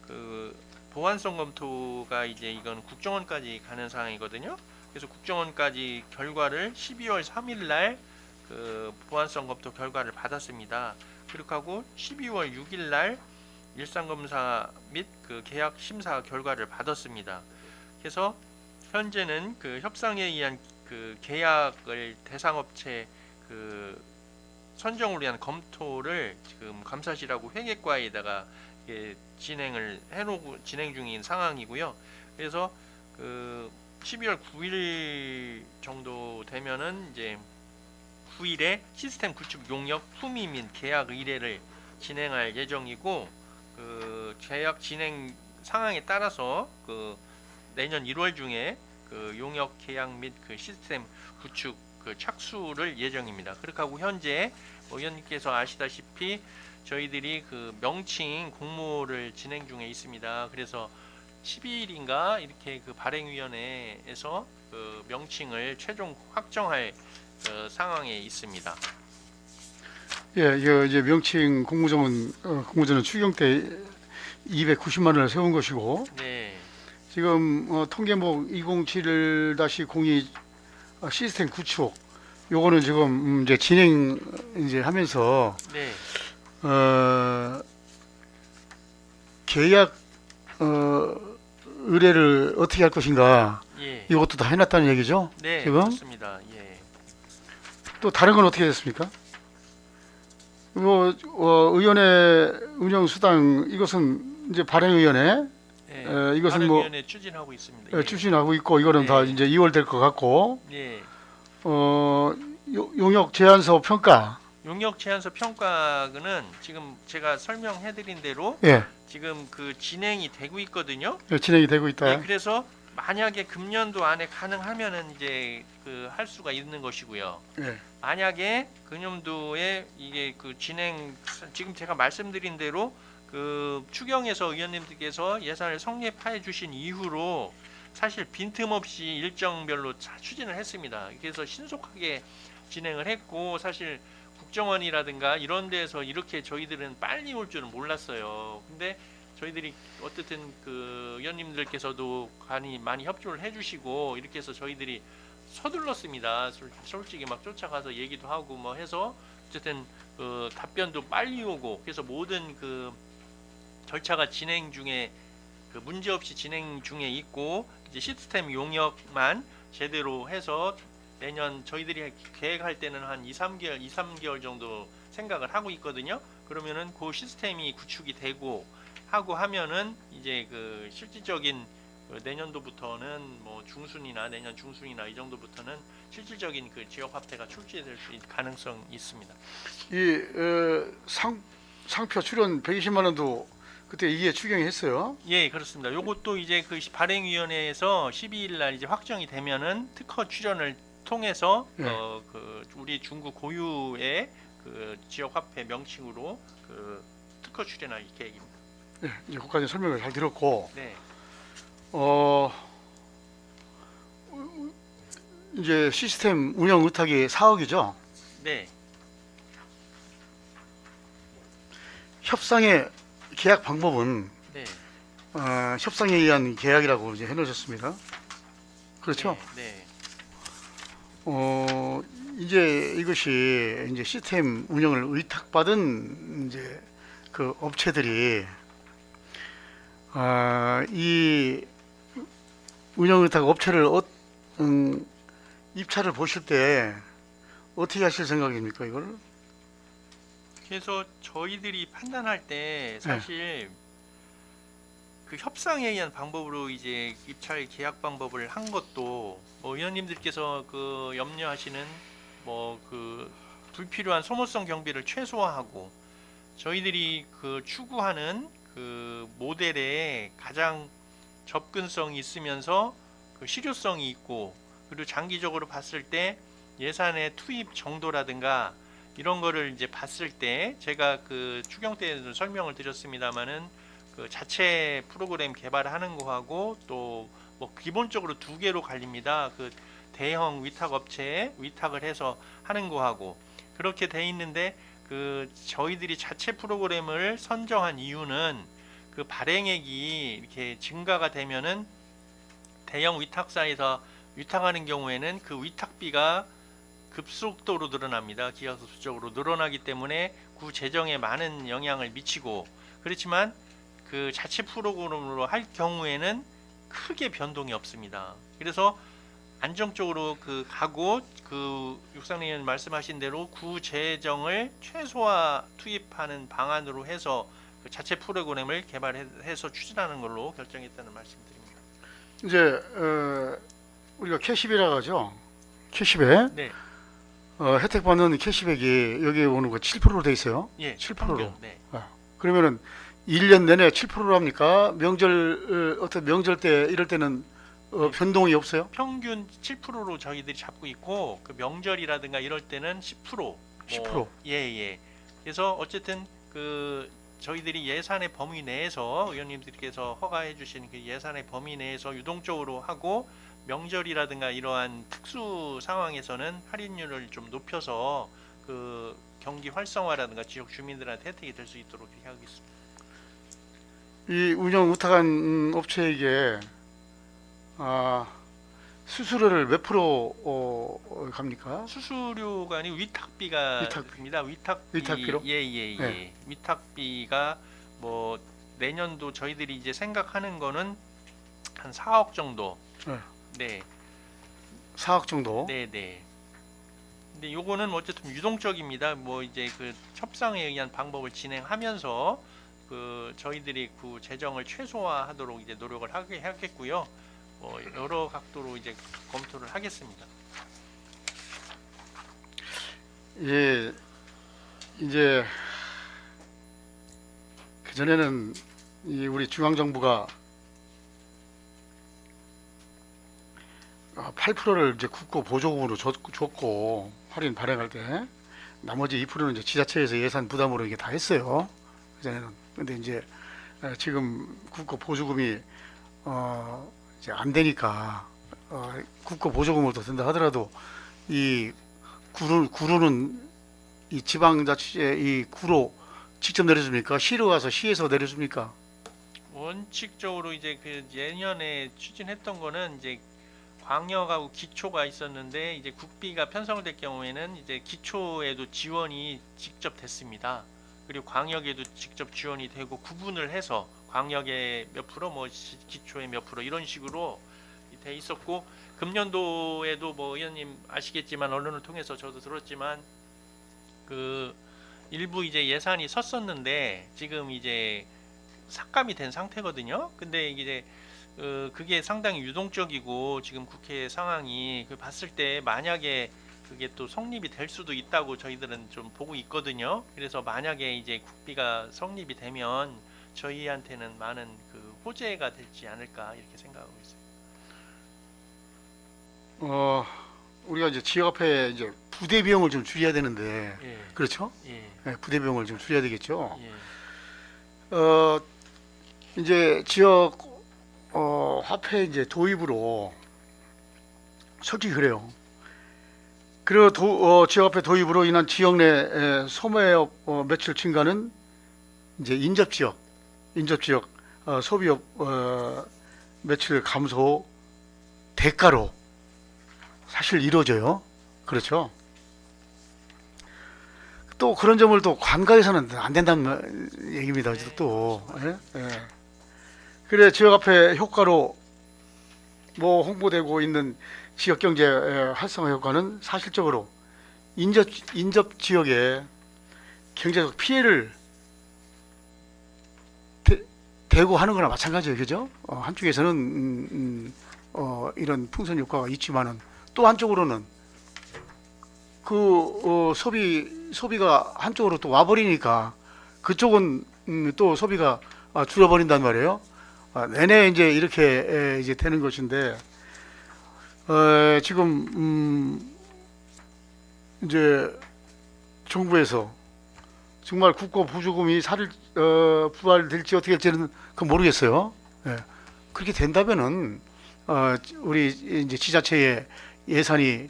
Speaker 3: 그 보완성 검토가 이제 이건 국정원까지 가는 상황이거든요. 그래서 국정원까지 결과를 12월 3일 날 그 보완성 검토 결과를 받았습니다. 그렇게 하고 12월 6일 날 일상 검사 및 그 계약 심사 결과를 받았습니다. 그래서 현재는 그 협상에 의한 그 계약을 대상 업체 그 선정을 위한 검토를 지금 감사실하고 회계과에다가 진행 중인 상황이고요. 그래서 그 12월 9일 정도 되면은 이제 9일에 시스템 구축 용역 품위 및 계약 의뢰를 진행할 예정이고 그 계약 진행 상황에 따라서 그 내년 1월 중에 그 용역 계약 및 그 시스템 구축 그 착수를 예정입니다. 그렇게 하고 현재 의원님께서 아시다시피 저희들이 그 명칭 공모를 진행 중에 있습니다. 그래서 12일인가 이렇게 그 발행위원회에서 그 명칭을 최종 확정할 그 상황에 있습니다.
Speaker 5: 예, 이거 이제 명칭 공모전은 추경 때 290만 원을 세운 것이고
Speaker 3: 네.
Speaker 5: 지금 통계목 2071-02 시스템 구축 요거는 지금 이제 진행 이제 하면서
Speaker 3: 네.
Speaker 5: 계약 의뢰를 어떻게 할 것인가
Speaker 3: 예.
Speaker 5: 이것도 다 해놨다는 얘기죠.
Speaker 3: 네,
Speaker 5: 지금
Speaker 3: 그렇습니다. 예.
Speaker 5: 또 다른 건 어떻게 됐습니까? 의원회 운영 수당 이것은 이제 발행위원회
Speaker 3: 예.
Speaker 5: 이것은 뭐
Speaker 3: 발행위원회 추진하고 있습니다. 예.
Speaker 5: 추진하고 있고 이거는 다
Speaker 3: 네.
Speaker 5: 이제 2월 될 것 같고
Speaker 3: 예.
Speaker 5: 용역 제한서 평가
Speaker 3: 용역 제한서 평가는 지금 제가 설명해드린 대로
Speaker 5: 예,
Speaker 3: 지금 그 진행이 되고 있거든요.
Speaker 5: 진행이 되고 있다.
Speaker 3: 예, 그래서 만약에 금년도 안에 가능하면은 이제 그 할 수가 있는 것이고요.
Speaker 5: 예,
Speaker 3: 만약에 금년도에 이게 그 진행 지금 제가 말씀드린 대로 그 추경에서 의원님들께서 예산을 성립해 주신 이후로 사실 빈틈없이 일정별로 추진을 했습니다. 그래서 신속하게 진행을 했고 사실 국정원이라든가 이런 데서 이렇게 저희들은 빨리 올 줄은 몰랐어요. 근데 저희들이 어쨌든 그 의원님들께서도 많이 협조를 해주시고 이렇게 해서 저희들이 서둘렀습니다. 솔직히 막 쫓아가서 얘기도 하고 뭐 해서 어쨌든 그 답변도 빨리 오고 그래서 모든 그 절차가 진행 중에 그 문제 없이 진행 중에 있고 이제 시스템 용역만 제대로 해서 내년 저희들이 계획할 때는 한 2, 3개월 정도 생각을 하고 있거든요. 그러면은 그 시스템이 구축이 되고 하고 하면은 이제 그 실질적인 그 내년도부터는 뭐 중순이나 내년 중순이나 이 정도부터는 실질적인 그 지역 화폐가 출시될 수 있는 가능성이 있습니다.
Speaker 5: 이 상표 출연 120만 원도 그때 이게 추경했어요.
Speaker 3: 예, 그렇습니다. 요것도 이제 그 발행위원회에서 12일 날 이제 확정이 되면은 특허 출연을 통해서
Speaker 5: 예.
Speaker 3: 그 우리 중국 고유의 그 지역 화폐 명칭으로 그 특허 출연할 계획입니다.
Speaker 5: 예, 이제 거기까지 설명을 잘 들었고
Speaker 3: 네,
Speaker 5: 이제 시스템 운영 의탁이 4억이죠.
Speaker 3: 네,
Speaker 5: 협상의 계약 방법은
Speaker 3: 네,
Speaker 5: 협상에 의한 계약이라고 이제 해놓으셨습니다. 그렇죠?
Speaker 3: 네,
Speaker 5: 이제 이것이 이제 시스템 운영을 의탁받은 이제 그 업체들이 이 운영 의탁 업체를 입찰을 보실 때 어떻게 하실 생각입니까, 이걸?
Speaker 3: 그래서 저희들이 판단할 때 사실 그 협상에 의한 방법으로 이제 입찰 계약 방법을 한 것도 뭐 의원님들께서 그 염려하시는 뭐 그 불필요한 소모성 경비를 최소화하고 저희들이 그 추구하는 그 모델에 가장 접근성이 있으면서 그 실효성이 있고 그리고 장기적으로 봤을 때 예산의 투입 정도라든가 이런 거를 이제 봤을 때 제가 그 추경 때에도 설명을 드렸습니다마는 그 자체 프로그램 개발하는 거하고 또 뭐 기본적으로 두 개로 갈립니다. 그 대형 위탁 업체에 위탁을 해서 하는 거하고 그렇게 돼 있는데 그 저희들이 자체 프로그램을 선정한 이유는 그 발행액이 이렇게 증가가 되면은 대형 위탁사에서 위탁하는 경우에는 그 위탁비가 급속도로 늘어납니다. 기하급수적으로 늘어나기 때문에 구 재정에 많은 영향을 미치고 그렇지만 그 자체 프로그램으로 할 경우에는 크게 변동이 없습니다. 그래서 안정적으로 그 가고 그 육상리 의원 말씀하신 대로 구 재정을 최소화 투입하는 방안으로 해서 그 자체 프로그램을 개발해서 추진하는 걸로 결정했다는 말씀드립니다.
Speaker 5: 이제 우리가 캐시백이라고 하죠. 캐시백.
Speaker 3: 네,
Speaker 5: 혜택 받는 캐시백이 여기 오는 거 7%로 돼 있어요.
Speaker 3: 예,
Speaker 5: 7%로.
Speaker 3: 평균, 네.
Speaker 5: 그러면은 1년 내내 7%로 합니까? 명절 어떤 명절 때 이럴 때는 변동이 없어요?
Speaker 3: 평균 7%로 저희들이 잡고 있고 그 명절이라든가 이럴 때는 10%.
Speaker 5: 10%.
Speaker 3: 예. 그래서 어쨌든 그 저희들이 예산의 범위 내에서 의원님들께서 허가해 주신 그 예산의 범위 내에서 유동적으로 하고 명절이라든가 이러한 특수 상황에서는 할인율을 좀 높여서 그 경기 활성화라든가 지역 주민들한테 혜택이 될 수 있도록 이렇게 하겠습니다.
Speaker 5: 이 운영 우탁한 업체에게 수수료를 몇 프로 갑니까?
Speaker 3: 수수료가 아니고 위탁비가
Speaker 5: 위탁비.
Speaker 3: 듭니다.
Speaker 5: 위탁비로?
Speaker 3: 예예예.
Speaker 5: 네.
Speaker 3: 위탁비가 뭐 내년도 저희들이 이제 생각하는 거는 한 4억 정도.
Speaker 5: 네.
Speaker 3: 네.
Speaker 5: 4억 정도.
Speaker 3: 네네. 근데 요거는 뭐 어쨌든 유동적입니다. 뭐 이제 그 협상에 의한 방법을 진행하면서 그 저희들이 그 재정을 최소화하도록 이제 노력을 하겠고요. 여러 각도로 이제 검토를 하겠습니다.
Speaker 5: 예, 이제 그 전에는 우리 중앙 정부가 8%를 이제 국고 보조금으로 줬고 할인 발행할 때 나머지 2%는 이제 지자체에서 예산 부담으로 이게 다 했어요. 그 전에는. 근데 이제 지금 국고 보조금이 이제 안 되니까 국고 보조금을 더 든다 하더라도 이 구로는 이 지방자치제 이 구로 직접 내려줍니까? 시로 와서 시에서 내려줍니까?
Speaker 3: 원칙적으로 이제 그 예년에 추진했던 거는 이제 광역하고 기초가 있었는데 이제 국비가 편성될 경우에는 이제 기초에도 지원이 직접 됐습니다. 그리고 광역에도 직접 지원이 되고 구분을 해서 광역에 몇 프로, 뭐 기초에 몇 프로 이런 식으로 돼 있었고 금년도에도 뭐 의원님 아시겠지만 언론을 통해서 저도 들었지만 그 일부 이제 예산이 섰었는데 지금 이제 삭감이 된 상태거든요. 근데 이제 그게 상당히 유동적이고 지금 국회 상황이 그 봤을 때 만약에 그게 또 성립이 될 수도 있다고 저희들은 좀 보고 있거든요. 그래서 만약에 이제 국비가 성립이 되면 저희한테는 많은 그 호재가 되지 않을까 이렇게 생각하고 있어요.
Speaker 5: 우리가 이제 지역 앞에 이제 부대 비용을 좀 줄여야 되는데
Speaker 3: 예,
Speaker 5: 그렇죠?
Speaker 3: 예,
Speaker 5: 네, 부대 비용을 좀 줄여야 되겠죠.
Speaker 3: 예.
Speaker 5: 이제 지역 화폐 이제 도입으로 솔직히 그래요. 그리고 지역화폐 도입으로 인한 지역 내 소매업 매출 증가는 이제 인접 지역 소비업 매출 감소 대가로 사실 이루어져요. 그렇죠? 또 그런 점을 또 관가에서는 안 된다는 얘기입니다. 또. 예? 예. 그래 지역화폐 효과로 뭐 홍보되고 있는 지역 경제 활성화 효과는 사실적으로 인접 지역에 경제적 피해를 대고 하는 거나 마찬가지예요, 그죠? 한쪽에서는 이런 풍선 효과가 있지만은 또 한쪽으로는 그 소비가 한쪽으로 또 와버리니까 그쪽은 또 소비가 줄어버린단 말이에요. 내내 이제 이렇게 이제 되는 것인데. 지금 이제 정부에서 정말 국고 보조금이 부활될지 어떻게 될지는 그 모르겠어요. 예. 그렇게 된다면은 우리 이제 지자체의 예산이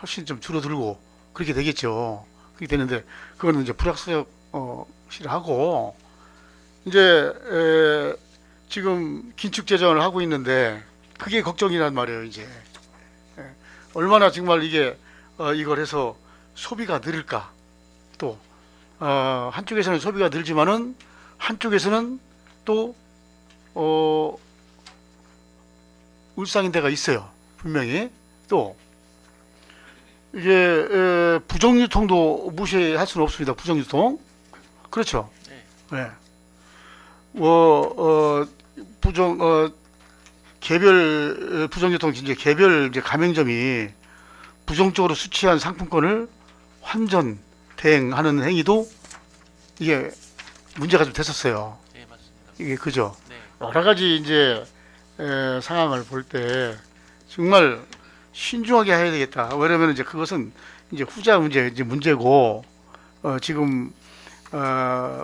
Speaker 5: 훨씬 좀 줄어들고 그렇게 되겠죠. 그렇게 되는데 그거는 이제 불확실하고 이제 지금 긴축 재정을 하고 있는데. 그게 걱정이란 말이에요. 이제 얼마나 정말 이게 이걸 해서 소비가 늘을까. 또 한쪽에서는 소비가 늘지만은 한쪽에서는 또 울상인 데가 있어요. 분명히. 또 이게 부정유통도 무시할 수는 없습니다. 부정유통. 그렇죠. 네. 개별 부정유통 이제 개별 이제 가맹점이 부정적으로 수취한 상품권을 환전 대행하는 행위도 이게 문제가 좀 됐었어요.
Speaker 3: 네, 맞습니다.
Speaker 5: 이게 그죠?
Speaker 3: 네.
Speaker 5: 여러 가지 이제 상황을 볼 때 정말 신중하게 해야 되겠다. 왜냐면 이제 그것은 이제 후자 문제고 지금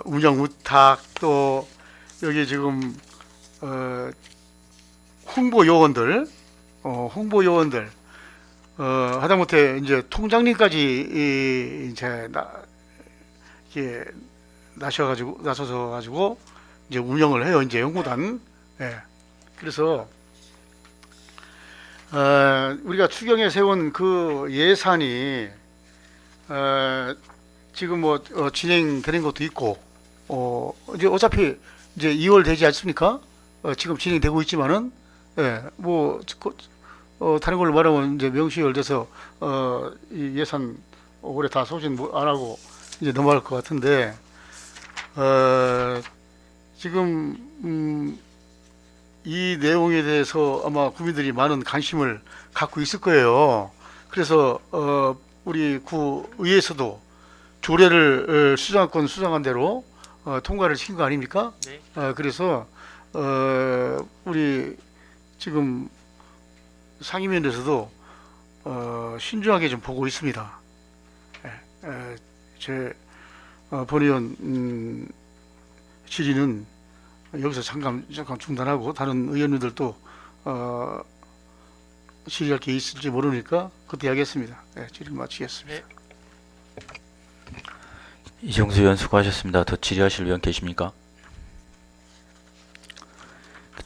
Speaker 5: 운영 우탁 또 여기 지금 홍보 요원들 하다못해 이제 통장님까지 이제 이렇게 나서서 가지고 이제 운영을 해요. 이제 연구단. 예. 그래서 우리가 추경에 세운 그 예산이 지금 뭐 진행되는 것도 있고 이제 어차피 이제 2월 되지 않습니까? 지금 진행되고 있지만은 뭐 다른 걸로 말하면 이제 명시열돼서 이 예산 올해 다 소진 안 하고 이제 넘어갈 것 같은데 지금 이 내용에 대해서 아마 국민들이 많은 관심을 갖고 있을 거예요. 그래서 우리 구의회에서도 조례를 수정권 수정한 대로 통과를 시킨 거 아닙니까?
Speaker 3: 네.
Speaker 5: 그래서 우리 지금 상임위원회에서도 신중하게 좀 보고 있습니다. 제 본의원 질의는 여기서 잠깐 중단하고 다른 의원님들도 질의할 게 있을지 모르니까 그때 하겠습니다. 질의 마치겠습니다.
Speaker 3: 네.
Speaker 1: 이정수 의원 수고하셨습니다. 더 질의하실 의원 계십니까?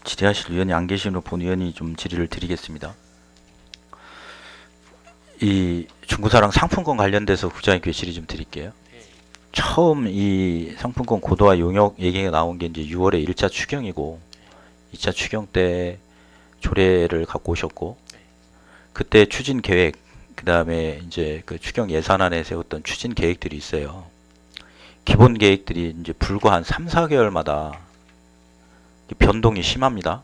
Speaker 1: 질의하실 의원이 안 계시는 본 의원이 좀 질의를 드리겠습니다. 이 중고사랑 상품권 관련돼서 국장님께 질의 좀 드릴게요.
Speaker 3: 네.
Speaker 1: 처음 이 상품권 고도화 용역 얘기가 나온 게 이제 6월에 1차 추경이고 2차 추경 때 조례를 갖고 오셨고 그때 추진 계획 그다음에 이제 그 추경 예산안에 세웠던 추진 계획들이 있어요. 기본 계획들이 이제 불과 한 3, 4개월마다 변동이 심합니다.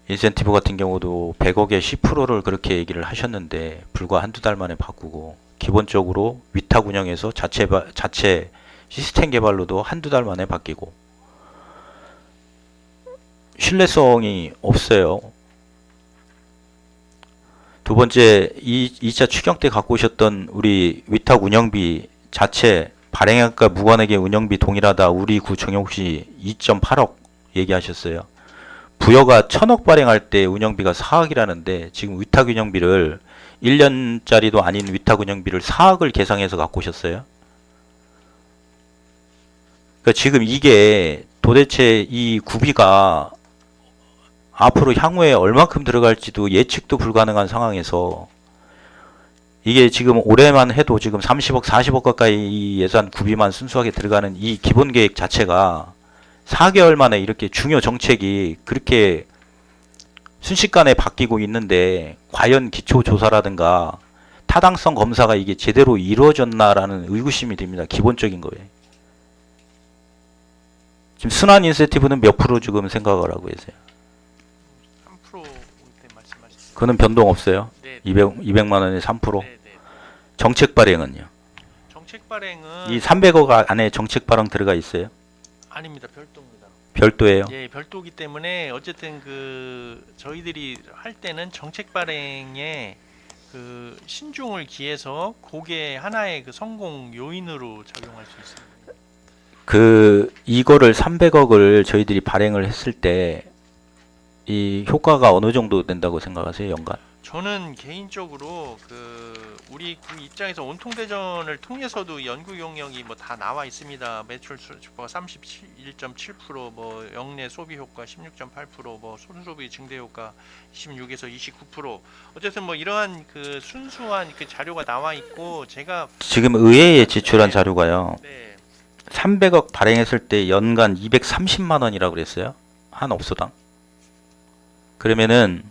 Speaker 1: 인센티브 같은 경우도 100억에 10%를 그렇게 얘기를 하셨는데 불과 한두 달 만에 바꾸고 기본적으로 위탁 운영에서 자체 시스템 개발로도 한두 달 만에 바뀌고 신뢰성이 없어요. 두 번째 2차 추경 때 갖고 오셨던 우리 위탁 운영비 자체 발행학과 무관하게 운영비 동일하다 우리 구 정용시 2.8억 얘기하셨어요. 부여가 1000억 발행할 때 운영비가 4억이라는데 지금 위탁 운영비를 1년짜리도 아닌 위탁 운영비를 4억을 계상해서 갖고 오셨어요. 그러니까 지금 이게 도대체 이 구비가 앞으로 향후에 얼만큼 들어갈지도 예측도 불가능한 상황에서 이게 지금 올해만 해도 지금 30억, 40억 가까이 이 예산 구비만 순수하게 들어가는 이 기본 계획 자체가 4개월 만에 이렇게 중요 정책이 그렇게 순식간에 바뀌고 있는데 과연 기초조사라든가 타당성 검사가 이게 제대로 이루어졌나라는 의구심이 듭니다. 기본적인 거예요. 지금 순환 인센티브는 몇 프로 지금 생각을 하고 계세요?
Speaker 3: 3% 때 말씀하셨어요.
Speaker 1: 그거는 변동 없어요?
Speaker 3: 네.
Speaker 1: 200만 원에 3%?
Speaker 3: 네, 네.
Speaker 1: 정책 발행은요?
Speaker 3: 정책 발행은
Speaker 1: 이 300억 안에 정책 발행 들어가 있어요?
Speaker 3: 아닙니다. 별도입니다.
Speaker 1: 별도예요?
Speaker 3: 예, 별도기 때문에 어쨌든 그 저희들이 할 때는 정책 발행에 그 신중을 기해서 그게 하나의 그 성공 요인으로 작용할 수 있습니다.
Speaker 1: 그 이거를 300억을 저희들이 발행을 했을 때 이 효과가 어느 정도 된다고 생각하세요? 연간? 저는
Speaker 3: 개인적으로 그 우리 그 입장에서 온통대전을 통해서도 연구 용역이 뭐 다 나와 있습니다. 매출 수가 31.7%, 뭐 영내 소비 효과 16.8%, 뭐 순소비 증대 효과 26에서 29%. 어쨌든 뭐 이러한 그 순수한 그 자료가 나와 있고 제가
Speaker 1: 지금 의회에 제출한 자료가요.
Speaker 3: 네,
Speaker 1: 300억 발행했을 때 연간 230만 원이라고 그랬어요. 한 업소당. 그러면은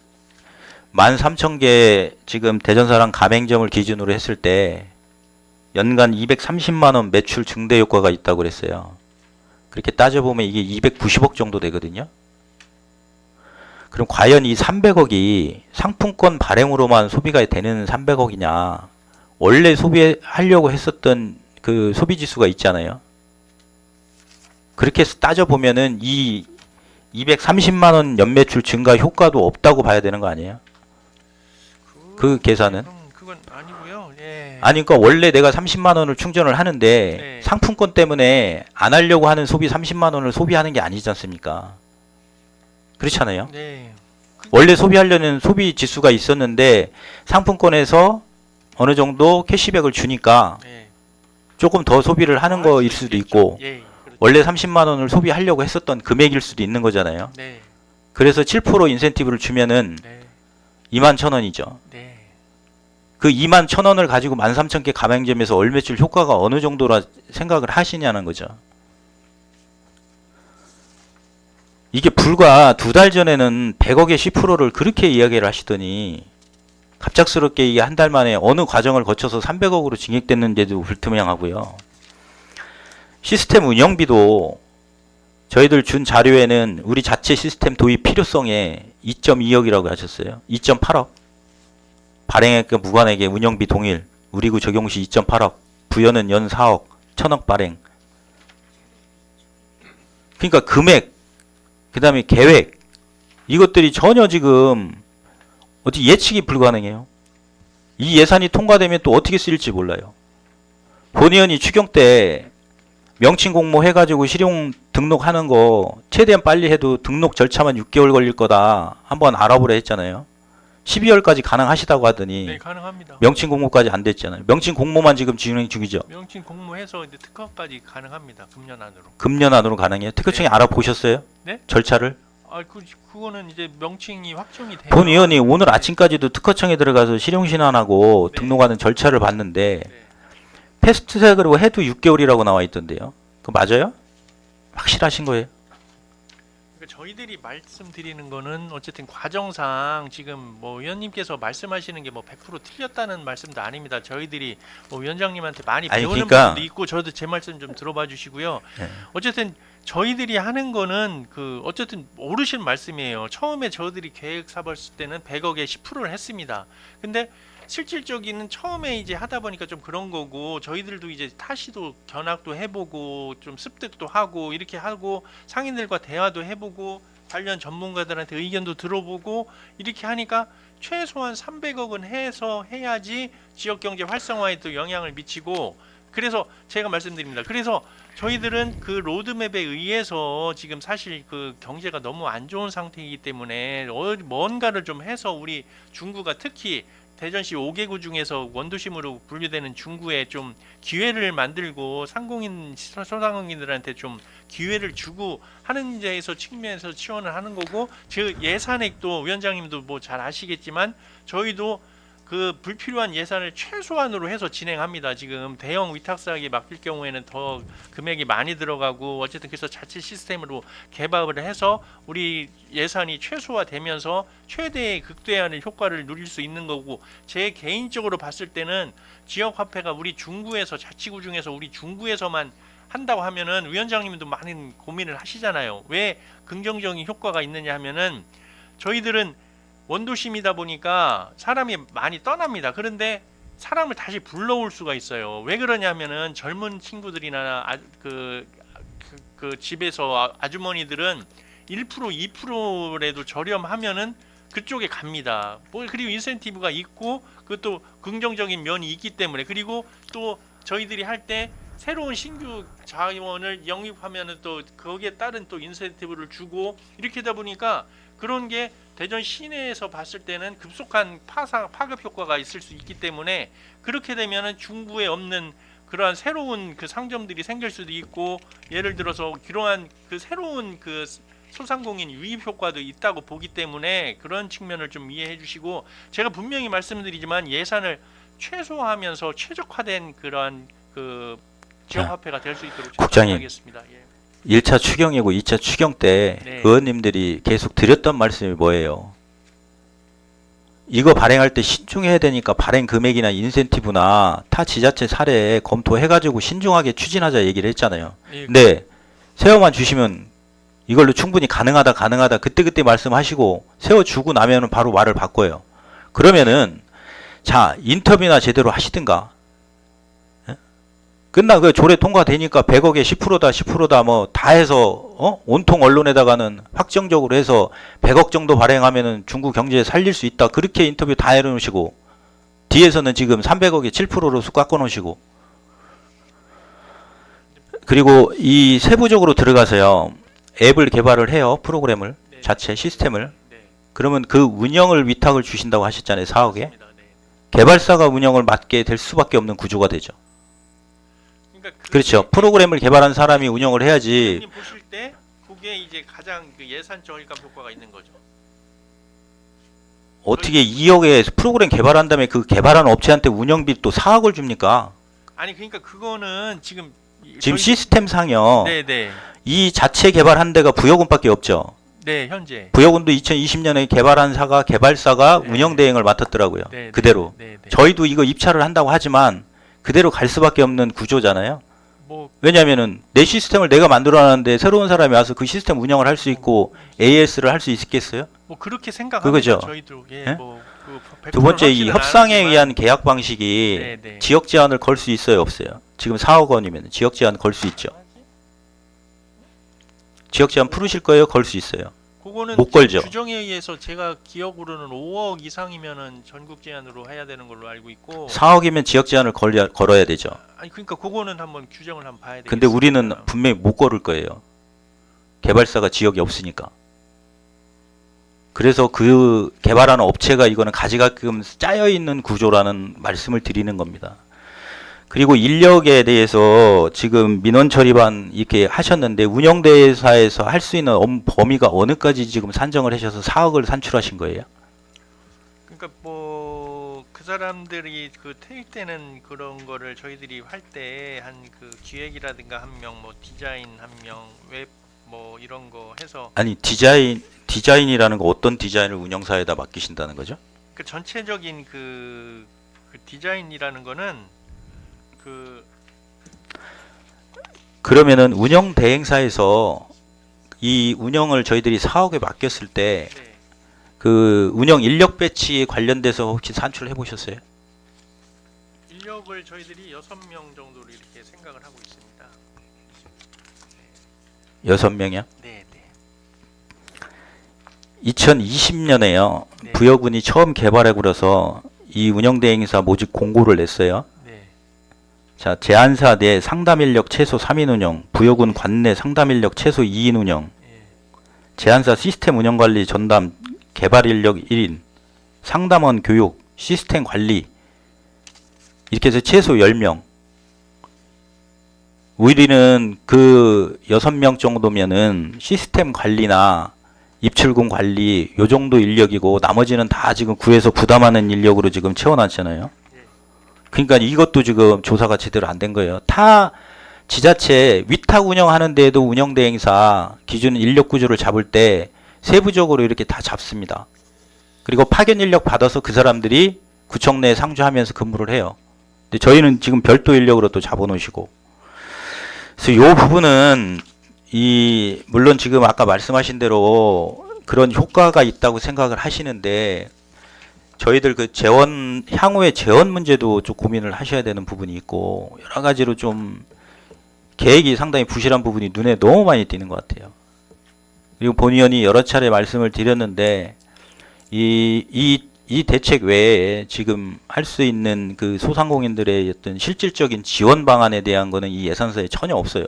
Speaker 1: 13,000개 지금 대전사랑 가맹점을 기준으로 했을 때 연간 230만 원 매출 증대 효과가 있다고 그랬어요. 그렇게 따져보면 이게 290억 정도 되거든요. 그럼 과연 이 300억이 상품권 발행으로만 소비가 되는 300억이냐? 원래 소비하려고 했었던 그 소비 지수가 있잖아요. 그렇게 해서 따져보면은 이 230만 원 연매출 증가 효과도 없다고 봐야 되는 거 아니에요? 그 계산은?
Speaker 3: 그건 아니고요. 예.
Speaker 1: 아니 그러니까 원래 내가 30만 원을 충전을 하는데
Speaker 3: 네.
Speaker 1: 상품권 때문에 안 하려고 하는 소비 30만 원을 소비하는 게 아니지 않습니까? 그렇잖아요.
Speaker 3: 네.
Speaker 1: 원래 소비하려는 소비 지수가 있었는데 상품권에서 어느 정도 캐시백을 주니까
Speaker 3: 네.
Speaker 1: 조금 더 소비를 하는 거일 수도 있고
Speaker 3: 예, 그렇죠.
Speaker 1: 원래 30만 원을 소비하려고 했었던 금액일 수도 있는 거잖아요.
Speaker 3: 네,
Speaker 1: 그래서 7% 인센티브를 주면은
Speaker 3: 네,
Speaker 1: 2만 1,000원이죠.
Speaker 3: 네.
Speaker 1: 그 2만 1,000원을 가지고 13,000개 가맹점에서 월 매출 효과가 어느 정도라 생각을 하시냐는 거죠. 이게 불과 2달 전에는 100억의 10%를 그렇게 이야기를 하시더니 갑작스럽게 이게 한 달 만에 어느 과정을 거쳐서 300억으로 증액됐는데도 불투명하고요. 시스템 운영비도 저희들 준 자료에는 우리 자체 시스템 도입 필요성에 2.2억이라고 하셨어요. 2.8억. 발행액과 무관액의 운영비 동일. 우리구 적용 시 2.8억. 부여는 연 4억. 1,000억 발행. 그러니까 금액, 그 다음에 계획, 이것들이 전혀 지금 어떻게 예측이 불가능해요. 이 예산이 통과되면 또 어떻게 쓰일지 몰라요. 본 의원이 추경 때 명칭 공모 해가지고 실용 등록하는 거 최대한 빨리 해도 등록 절차만 6개월 걸릴 거다 한번 알아보라 했잖아요. 12월까지 가능하시다고 하더니
Speaker 3: 네, 가능합니다.
Speaker 1: 명칭 공모까지 안 됐잖아요. 명칭 공모만 지금 진행 중이죠.
Speaker 3: 명칭 공모해서 이제 특허까지 가능합니다. 금년 안으로.
Speaker 1: 금년 안으로 가능해요. 특허청이
Speaker 3: 네.
Speaker 1: 알아보셨어요?
Speaker 3: 네?
Speaker 1: 절차를?
Speaker 3: 아, 그거는 이제 명칭이 확정이 돼요.
Speaker 1: 본 의원이 오늘 아침까지도 특허청에 들어가서 실용신안하고
Speaker 3: 네.
Speaker 1: 등록하는 절차를 봤는데
Speaker 3: 네.
Speaker 1: 패스트트랙으로 해도 6개월이라고 나와 있던데요. 그거 맞아요? 확실하신 거예요?
Speaker 3: 그러니까 저희들이 말씀드리는 거는 어쨌든 과정상 지금 뭐 의원님께서 말씀하시는 게 뭐 100% 틀렸다는 말씀도 아닙니다. 저희들이 뭐 위원장님한테 많이
Speaker 1: 아니,
Speaker 3: 배우는
Speaker 1: 그러니까-
Speaker 3: 부분도 있고 저도 제 말씀 좀 들어봐 주시고요.
Speaker 1: 네.
Speaker 3: 어쨌든 저희들이 하는 거는 그 어쨌든 오르신 말씀이에요. 처음에 저희들이 계획 사봤을 때는 100억에 10%를 했습니다. 근데 실질적인 처음에 이제 하다 보니까 좀 그런 거고 저희들도 이제 타시도 견학도 해보고 좀 습득도 하고 이렇게 하고 상인들과 대화도 해보고 관련 전문가들한테 의견도 들어보고 이렇게 하니까 최소한 300억은 해서 해야지 지역 경제 활성화에 또 영향을 미치고 그래서 제가 말씀드립니다. 그래서 저희들은 그 로드맵에 의해서 지금 사실 그 경제가 너무 안 좋은 상태이기 때문에 뭔가를 좀 해서 우리 중구가 특히 대전시 5개구 중에서 원도심으로 분류되는 중구에 좀 기회를 만들고 상공인 소상공인들한테 좀 기회를 주고 하는 데에서 측면에서 지원을 하는 거고 즉 예산액도 위원장님도 뭐 잘 아시겠지만 저희도 그 불필요한 예산을 최소한으로 해서 진행합니다. 지금 대형 위탁사에게 맡길 경우에는 더 금액이 많이 들어가고 어쨌든 그래서 자체 시스템으로 개발을 해서 우리 예산이 최소화되면서 최대의 극대화의 효과를 누릴 수 있는 거고 제 개인적으로 봤을 때는 지역화폐가 우리 중구에서 자치구 중에서 우리 중구에서만 한다고 하면은 위원장님도 많은 고민을 하시잖아요. 왜 긍정적인 효과가 있느냐 하면은 저희들은 원도심이다 보니까 사람이 많이 떠납니다. 그런데 사람을 다시 불러올 수가 있어요. 왜 그러냐면은 젊은 친구들이나 그 집에서 아주머니들은 1% 2%라도 저렴하면은 그쪽에 갑니다. 뭐 그리고 인센티브가 있고 그것도 긍정적인 면이 있기 때문에 그리고 또 저희들이 할 때 새로운 신규 자원을 영입하면은 또 거기에 따른 또 인센티브를 주고 이렇게 하다 보니까 그런 게 대전 시내에서 봤을 때는 급속한 파급 효과가 있을 수 있기 때문에 그렇게 되면은 중구에 없는 그러한 새로운 그 상점들이 생길 수도 있고 예를 들어서 그러한 그 새로운 그 소상공인 유입 효과도 있다고 보기 때문에 그런 측면을 좀 이해해 주시고 제가 분명히 말씀드리지만 예산을 최소화하면서 최적화된 그러한 그 지역화폐가 될 수 있도록
Speaker 1: 국장님.
Speaker 3: 하겠습니다. 예.
Speaker 1: 1차 추경이고 2차 추경 때
Speaker 3: 네.
Speaker 1: 의원님들이 계속 드렸던 말씀이 뭐예요? 이거 발행할 때 신중해야 되니까 발행 금액이나 인센티브나 타 지자체 사례 검토해가지고 신중하게 추진하자 얘기를 했잖아요.
Speaker 3: 예.
Speaker 1: 근데 세워만 주시면 이걸로 충분히 가능하다 그때 말씀하시고 세워주고 나면은 바로 말을 바꿔요. 그러면은 자 인터뷰나 제대로 하시든가 끝나 그 조례 통과되니까 100억에 10%다 뭐 다 해서 온통 언론에다가는 확정적으로 해서 100억 정도 발행하면은 중국 경제 살릴 수 있다 그렇게 인터뷰 다 해놓으시고 뒤에서는 지금 300억에 7%로 쑥 깎아 놓으시고 그리고 이 세부적으로 들어가서요 앱을 개발을 해요 프로그램을
Speaker 3: 네.
Speaker 1: 자체 시스템을
Speaker 3: 네.
Speaker 1: 그러면 그 운영을 위탁을 주신다고 하셨잖아요 4억에
Speaker 3: 맞습니다. 네.
Speaker 1: 개발사가 운영을 맡게 될 수밖에 없는 구조가 되죠.
Speaker 3: 그러니까 그게
Speaker 1: 그렇죠. 프로그램을 개발한 사람이 운영을 해야지.
Speaker 3: 선생님 보실 때 그게 이제 가장 그 예산 저울감 효과가 있는 거죠.
Speaker 1: 어떻게 2억에 프로그램 개발한 다음에 그 개발한 업체한테 운영비 또 4억을 줍니까?
Speaker 3: 아니 그러니까 그거는 지금
Speaker 1: 지금
Speaker 3: 저희-
Speaker 1: 시스템상요.
Speaker 3: 네네
Speaker 1: 이 자체 개발한 데가 부여군밖에 없죠.
Speaker 3: 네 현재
Speaker 1: 부여군도 2020년에 개발한 사가 개발사가
Speaker 3: 네.
Speaker 1: 운영 대행을 맡았더라고요.
Speaker 3: 네,
Speaker 1: 그대로.
Speaker 3: 네, 네.
Speaker 1: 저희도 이거 입찰을 한다고 하지만 그대로 갈 수밖에 없는 구조잖아요.
Speaker 3: 뭐
Speaker 1: 왜냐하면은 내 시스템을 내가 만들어놨는데 새로운 사람이 와서 그 시스템 운영을 할 수 있고 AS를 할 수 있겠어요?
Speaker 3: 뭐 그렇게 생각합니다.
Speaker 1: 그거죠.
Speaker 3: 저희도 예,
Speaker 1: 예?
Speaker 3: 뭐그
Speaker 1: 두 번째 이 협상에 의한 계약 방식이
Speaker 3: 네, 네.
Speaker 1: 지역 제한을 걸 수 있어요, 없어요? 지금 4억 원이면 지역 제한 걸 수 있죠. 지역 제한 풀으실 거예요, 걸 수 있어요.
Speaker 3: 그거는
Speaker 1: 못 걸죠.
Speaker 3: 규정에 의해서 제가 기억으로는 5억 이상이면은 전국 제한으로 해야 되는 걸로 알고 있고
Speaker 1: 4억이면 지역 제한을 걸어야 되죠.
Speaker 3: 아니 그러니까 그거는 한번 규정을 한번 봐야 되겠습니다.
Speaker 1: 근데 우리는 분명히 못 걸을 거예요. 개발사가 지역이 없으니까. 그래서 그 개발하는 업체가 이거는 가지가끔 짜여 있는 구조라는 말씀을 드리는 겁니다. 그리고 인력에 대해서 지금 민원 처리반 이렇게 하셨는데 운영대사에서 할 수 있는 범위가 어느까지 지금 산정을 하셔서 4억을 산출하신 거예요?
Speaker 3: 그러니까 뭐 그 사람들이 그 퇴직되는 그런 거를 저희들이 할 때 한 그 기획이라든가 한 명, 뭐 디자인 한 명, 웹 뭐 이런 거 해서
Speaker 1: 아니 디자인이라는 거 어떤 디자인을 운영사에다 맡기신다는 거죠?
Speaker 3: 그 전체적인 그 디자인이라는 거는
Speaker 1: 그러면은 운영 대행사에서 이 운영을 저희들이 4억에 맡겼을 때
Speaker 3: 네.
Speaker 1: 그 운영 인력 배치에 관련돼서 혹시 산출해 보셨어요?
Speaker 3: 인력을 저희들이 6명 정도로 이렇게 생각을 하고 있습니다.
Speaker 1: 6명이요?
Speaker 3: 네, 네.
Speaker 1: 2020년에요.
Speaker 3: 네.
Speaker 1: 부여군이 처음 개발해 그래서 이 운영 대행사 모집 공고를 냈어요.
Speaker 3: 네.
Speaker 1: 자, 제안사 내 상담 인력 최소 3인 운영, 부여군 관내 상담 인력 최소 2인 운영,
Speaker 3: 예.
Speaker 1: 제안사 시스템 운영 관리 전담 개발 인력 1인, 상담원 교육, 시스템 관리 이렇게 해서 최소 10명. 우리는 그 6명 정도면은 시스템 관리나 입출금 관리 요 정도 인력이고 나머지는 다 지금 구에서 부담하는 인력으로 지금 채워놨잖아요. 그러니까 이것도 지금 조사가 제대로 안 된 거예요. 타 지자체 위탁 운영하는 데에도 운영대행사 기준 인력 구조를 잡을 때 세부적으로 이렇게 다 잡습니다. 그리고 파견 인력 받아서 그 사람들이 구청 내에 상주하면서 근무를 해요. 근데 저희는 지금 별도 인력으로 또 잡아놓으시고. 그래서 이 부분은 물론 지금 아까 말씀하신 대로 그런 효과가 있다고 생각을 하시는데 저희들 그 향후의 재원 문제도 좀 고민을 하셔야 되는 부분이 있고 여러 가지로 좀 계획이 상당히 부실한 부분이 눈에 너무 많이 띄는 것 같아요. 그리고 본 의원이 여러 차례 말씀을 드렸는데 이 대책 외에 지금 할 수 있는 그 소상공인들의 어떤 실질적인 지원 방안에 대한 거는 이 예산서에 전혀 없어요.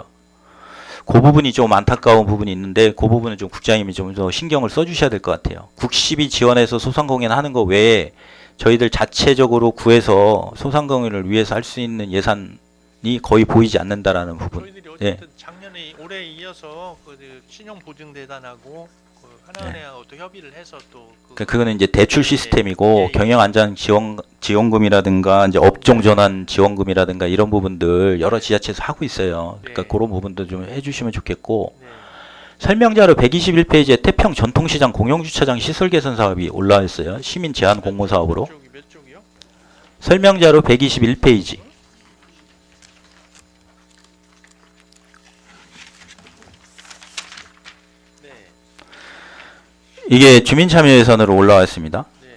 Speaker 1: 그 부분이 좀 안타까운 부분이 있는데 그 부분은 좀 국장님이 좀 더 신경을 써주셔야 될 것 같아요. 국시비 지원해서 소상공인 하는 거 외에 저희들 자체적으로 구해서 소상공인을 위해서 할 수 있는 예산이 거의 보이지 않는다라는 부분.
Speaker 3: 저희들이
Speaker 1: 예.
Speaker 3: 어쨌든 작년에 올해 이어서 그 신용보증재단하고 그 하나은행하고 또 협의를 해서 또
Speaker 1: 그거는 이제 대출 시스템이고
Speaker 3: 예, 예.
Speaker 1: 경영 안전 지원금이라든가 이제 업종 전환 지원금이라든가 이런 부분들 여러 지자체에서 하고 있어요. 그러니까
Speaker 3: 네.
Speaker 1: 그런 부분도 좀 해주시면 좋겠고
Speaker 3: 네.
Speaker 1: 설명자료 121페이지에 태평 전통시장 공영주차장 시설 개선 사업이 올라와 있어요. 시민 제한 공모 사업으로.
Speaker 3: 몇 쪽이요?
Speaker 1: 설명자료 121페이지.
Speaker 3: 네.
Speaker 1: 이게 주민참여 예산으로 올라와 있습니다.
Speaker 3: 네.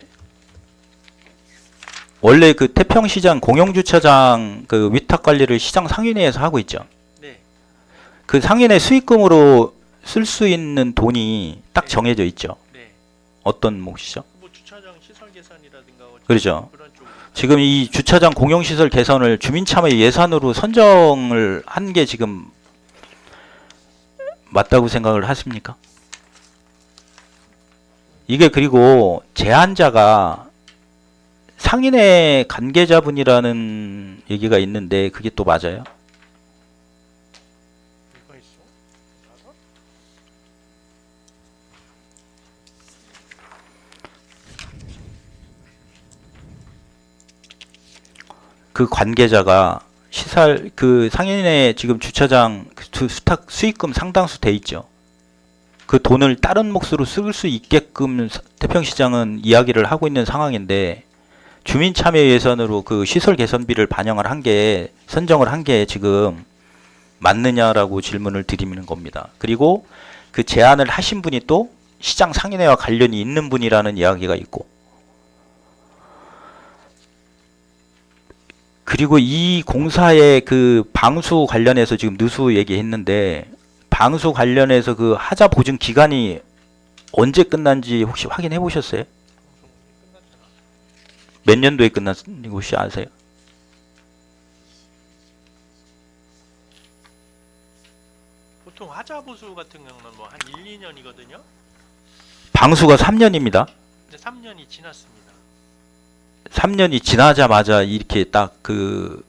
Speaker 1: 원래 그 태평시장 공영주차장 그 위탁 관리를 시장 상인회에서 하고 있죠.
Speaker 3: 네.
Speaker 1: 그 상인회 수익금으로 쓸 수 있는 돈이 딱 정해져 있죠.
Speaker 3: 네.
Speaker 1: 어떤 몫이죠?
Speaker 3: 뭐 주차장 시설 개선이라든가
Speaker 1: 그렇죠.
Speaker 3: 그런 쪽.
Speaker 1: 지금 이 주차장 공용시설 개선을 주민참여 예산으로 선정을 한 게 지금 맞다고 생각을 하십니까? 이게 그리고 제안자가 상인의 관계자분이라는 얘기가 있는데 그게 또 맞아요? 그 관계자가 시설 그 상인의 지금 주차장 수탁 수익금 상당수 돼 있죠. 그 돈을 다른 몫으로 쓸 수 있게끔 태평시장은 이야기를 하고 있는 상황인데 주민참여 예산으로 그 시설 개선비를 반영을 한 게 선정을 한 게 지금 맞느냐라고 질문을 드리는 겁니다. 그리고 그 제안을 하신 분이 또 시장 상인회와 관련이 있는 분이라는 이야기가 있고, 그리고 이 공사의 그 방수 관련해서 지금 누수 얘기했는데 방수 관련해서 그 하자 보증 기간이 언제 끝난지 혹시 확인해 보셨어요? 몇 년도에 끝났는지 혹시 아세요?
Speaker 3: 보통 하자 보수 같은 경우는 뭐 한 1, 2년이거든요.
Speaker 1: 방수가 3년입니다.
Speaker 3: 근데 3년이 지났습니다.
Speaker 1: 3년이 지나자마자 이렇게 딱 그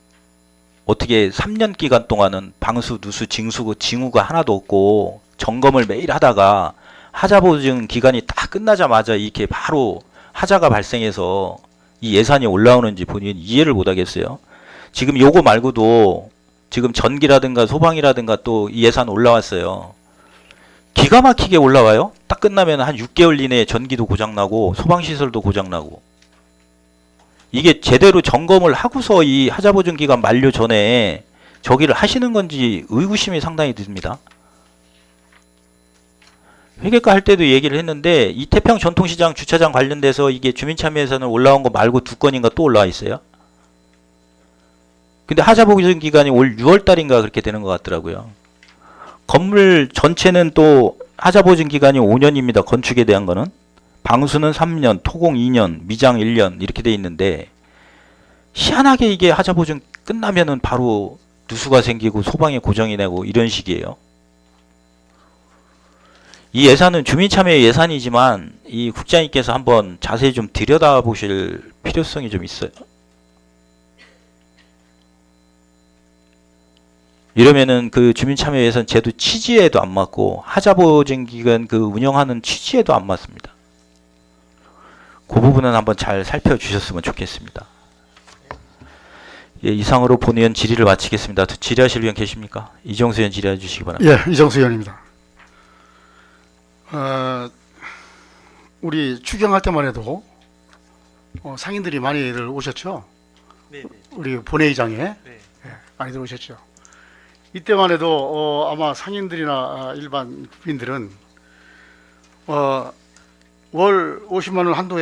Speaker 1: 어떻게 3년 기간 동안은 방수, 누수, 징후가 하나도 없고 점검을 매일 하다가 하자 보증 기간이 딱 끝나자마자 이렇게 바로 하자가 발생해서 이 예산이 올라오는지 본인이 이해를 못 하겠어요. 지금 요거 말고도 지금 전기라든가 소방이라든가 또 이 예산 올라왔어요. 기가 막히게 올라와요. 딱 끝나면 한 6개월 이내에 전기도 고장나고 소방시설도 고장나고. 이게 제대로 점검을 하고서 이 하자보증 기간 만료 전에 저기를 하시는 건지 의구심이 상당히 듭니다. 회계과 할 때도 얘기를 했는데 이 태평 전통시장 주차장 관련돼서 이게 주민참여 예산을 올라온 거 말고 2건인가 또 올라와 있어요. 근데 하자보증 기간이 올 6월 달인가 그렇게 되는 것 같더라고요. 건물 전체는 또 하자보증 기간이 5년입니다. 건축에 대한 거는. 방수는 3년, 토공 2년, 미장 1년 이렇게 돼 있는데 희한하게 이게 하자보증 끝나면은 바로 누수가 생기고 소방에 고정이 되고 이런 식이에요. 이 예산은 주민참여 예산이지만 이 국장님께서 한번 자세히 좀 들여다보실 필요성이 좀 있어요. 이러면은 그 주민참여 예산 제도 취지에도 안 맞고 하자보증 기간 그 운영하는 취지에도 안 맞습니다. 그 부분은 한번 잘 살펴주셨으면 좋겠습니다. 예, 이상으로 본의원 질의를 마치겠습니다. 질의하실 의원 계십니까? 이정수 의원 질의해 주시기 바랍니다.
Speaker 5: 예, 이정수 의원입니다. 우리 추경할 때만 해도 상인들이 많이들 오셨죠.
Speaker 3: 네, 네.
Speaker 5: 우리 본회의장에
Speaker 3: 네.
Speaker 5: 많이들 오셨죠. 이때만 해도 아마 상인들이나 일반 국민들은 월 50만 원 한도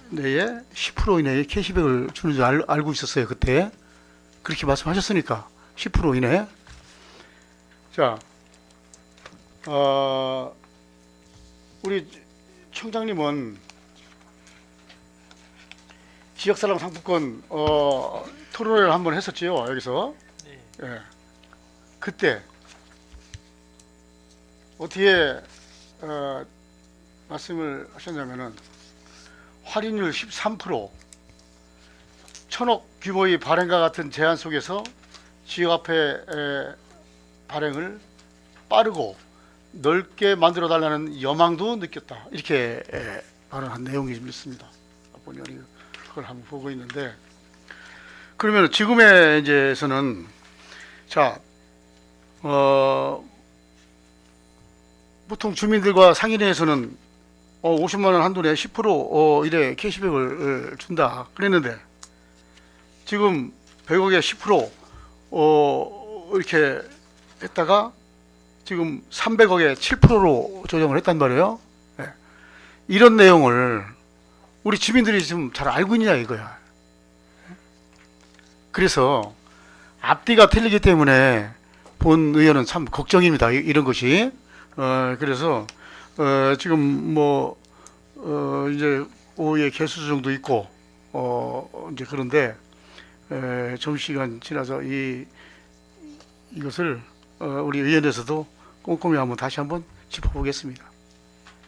Speaker 5: 내에 10% 이내에 캐시백을 주는 줄 알고 있었어요. 그때 그렇게 말씀하셨으니까 10% 이내. 자, 우리 청장님은 지역사랑 상품권 토론회를 한번 했었지요. 여기서.
Speaker 3: 네.
Speaker 5: 예. 그때 어떻게 말씀을 하셨냐면은 할인율 13%, 1,000억 규모의 발행과 같은 제한 속에서 지역화폐 발행을 빠르고 넓게 만들어 달라는 여망도 느꼈다. 이렇게 발언한 내용이 좀 있습니다. 본의원이 그걸 한번 보고 있는데, 그러면 지금의 이제서는 자, 보통 주민들과 상인회에서는 50만 원 한도 내에 10% 이래 캐시백을 준다 그랬는데 지금 100억에 10% 이렇게 했다가 지금 300억에 7%로 조정을 했단 말이에요. 네. 이런 내용을 우리 주민들이 지금 잘 알고 있냐 이거야. 그래서 앞뒤가 틀리기 때문에 본 의원은 참 걱정입니다. 이런 것이. 그래서 지금 뭐 이제 오후에 개수조정도 있고 이제 그런데 점심시간 지나서 이것을 우리 의원에서도 꼼꼼히 한번 다시 한번 짚어보겠습니다.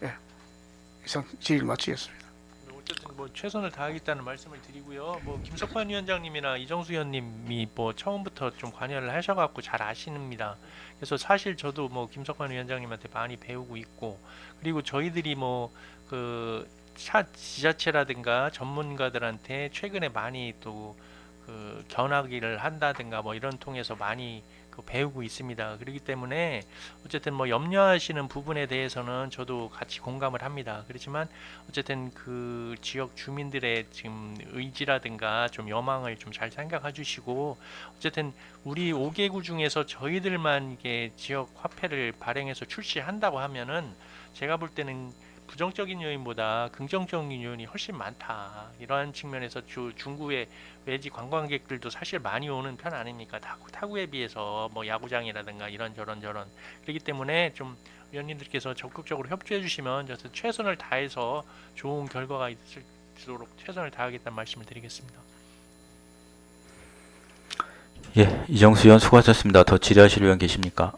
Speaker 5: 예, 이상 질의를 마치겠습니다.
Speaker 3: 어쨌든 뭐 최선을 다하겠다는 말씀을 드리고요. 뭐 김석환 위원장님이나 이정수 의원님이 뭐 처음부터 좀 관여를 하셔갖고 잘 아십니다. 그래서 사실 저도 뭐 김석환 위원장님한테 많이 배우고 있고, 그리고 저희들이 뭐 그 지자체라든가 전문가들한테 최근에 많이 또 그 그 견학을 한다든가 뭐 이런 통해서 많이 그 배우고 있습니다. 그렇기 때문에 어쨌든 뭐 염려하시는 부분에 대해서는 저도 같이 공감을 합니다. 그렇지만 어쨌든 그 지역 주민들의 지금 의지라든가 좀 여망을 좀 잘 생각해 주시고, 어쨌든 우리 5개구 중에서 저희들만 이게 지역 화폐를 발행해서 출시한다고 하면은 제가 볼 때는 부정적인 요인보다 긍정적인 요인이 훨씬 많다. 이러한 측면에서 중구의 외지 관광객들도 사실 많이 오는 편 아닙니까? 타구에 비해서 뭐 야구장이라든가 이런 저런 그렇기 때문에 좀 위원님들께서 적극적으로 협조해 주시면 저도 최선을 다해서 좋은 결과가 있도록 최선을 다하겠다는 말씀을 드리겠습니다.
Speaker 1: 예, 이정수 위원 수고하셨습니다. 더 질의하실 위원 계십니까?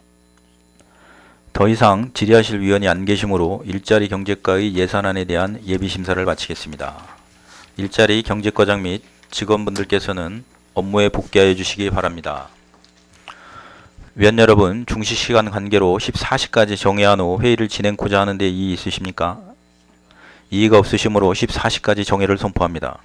Speaker 1: 더 이상 질의하실 위원이 안 계시므로 일자리 경제과의 예산안에 대한 예비심사를 마치겠습니다. 일자리 경제과장 및 직원분들께서는 업무에 복귀하여 주시기 바랍니다. 위원 여러분, 중시시간 관계로 14시까지 정해한 후 회의를 진행코자 하는데 이의 있으십니까? 이의가 없으시므로 14시까지 정회를 선포합니다.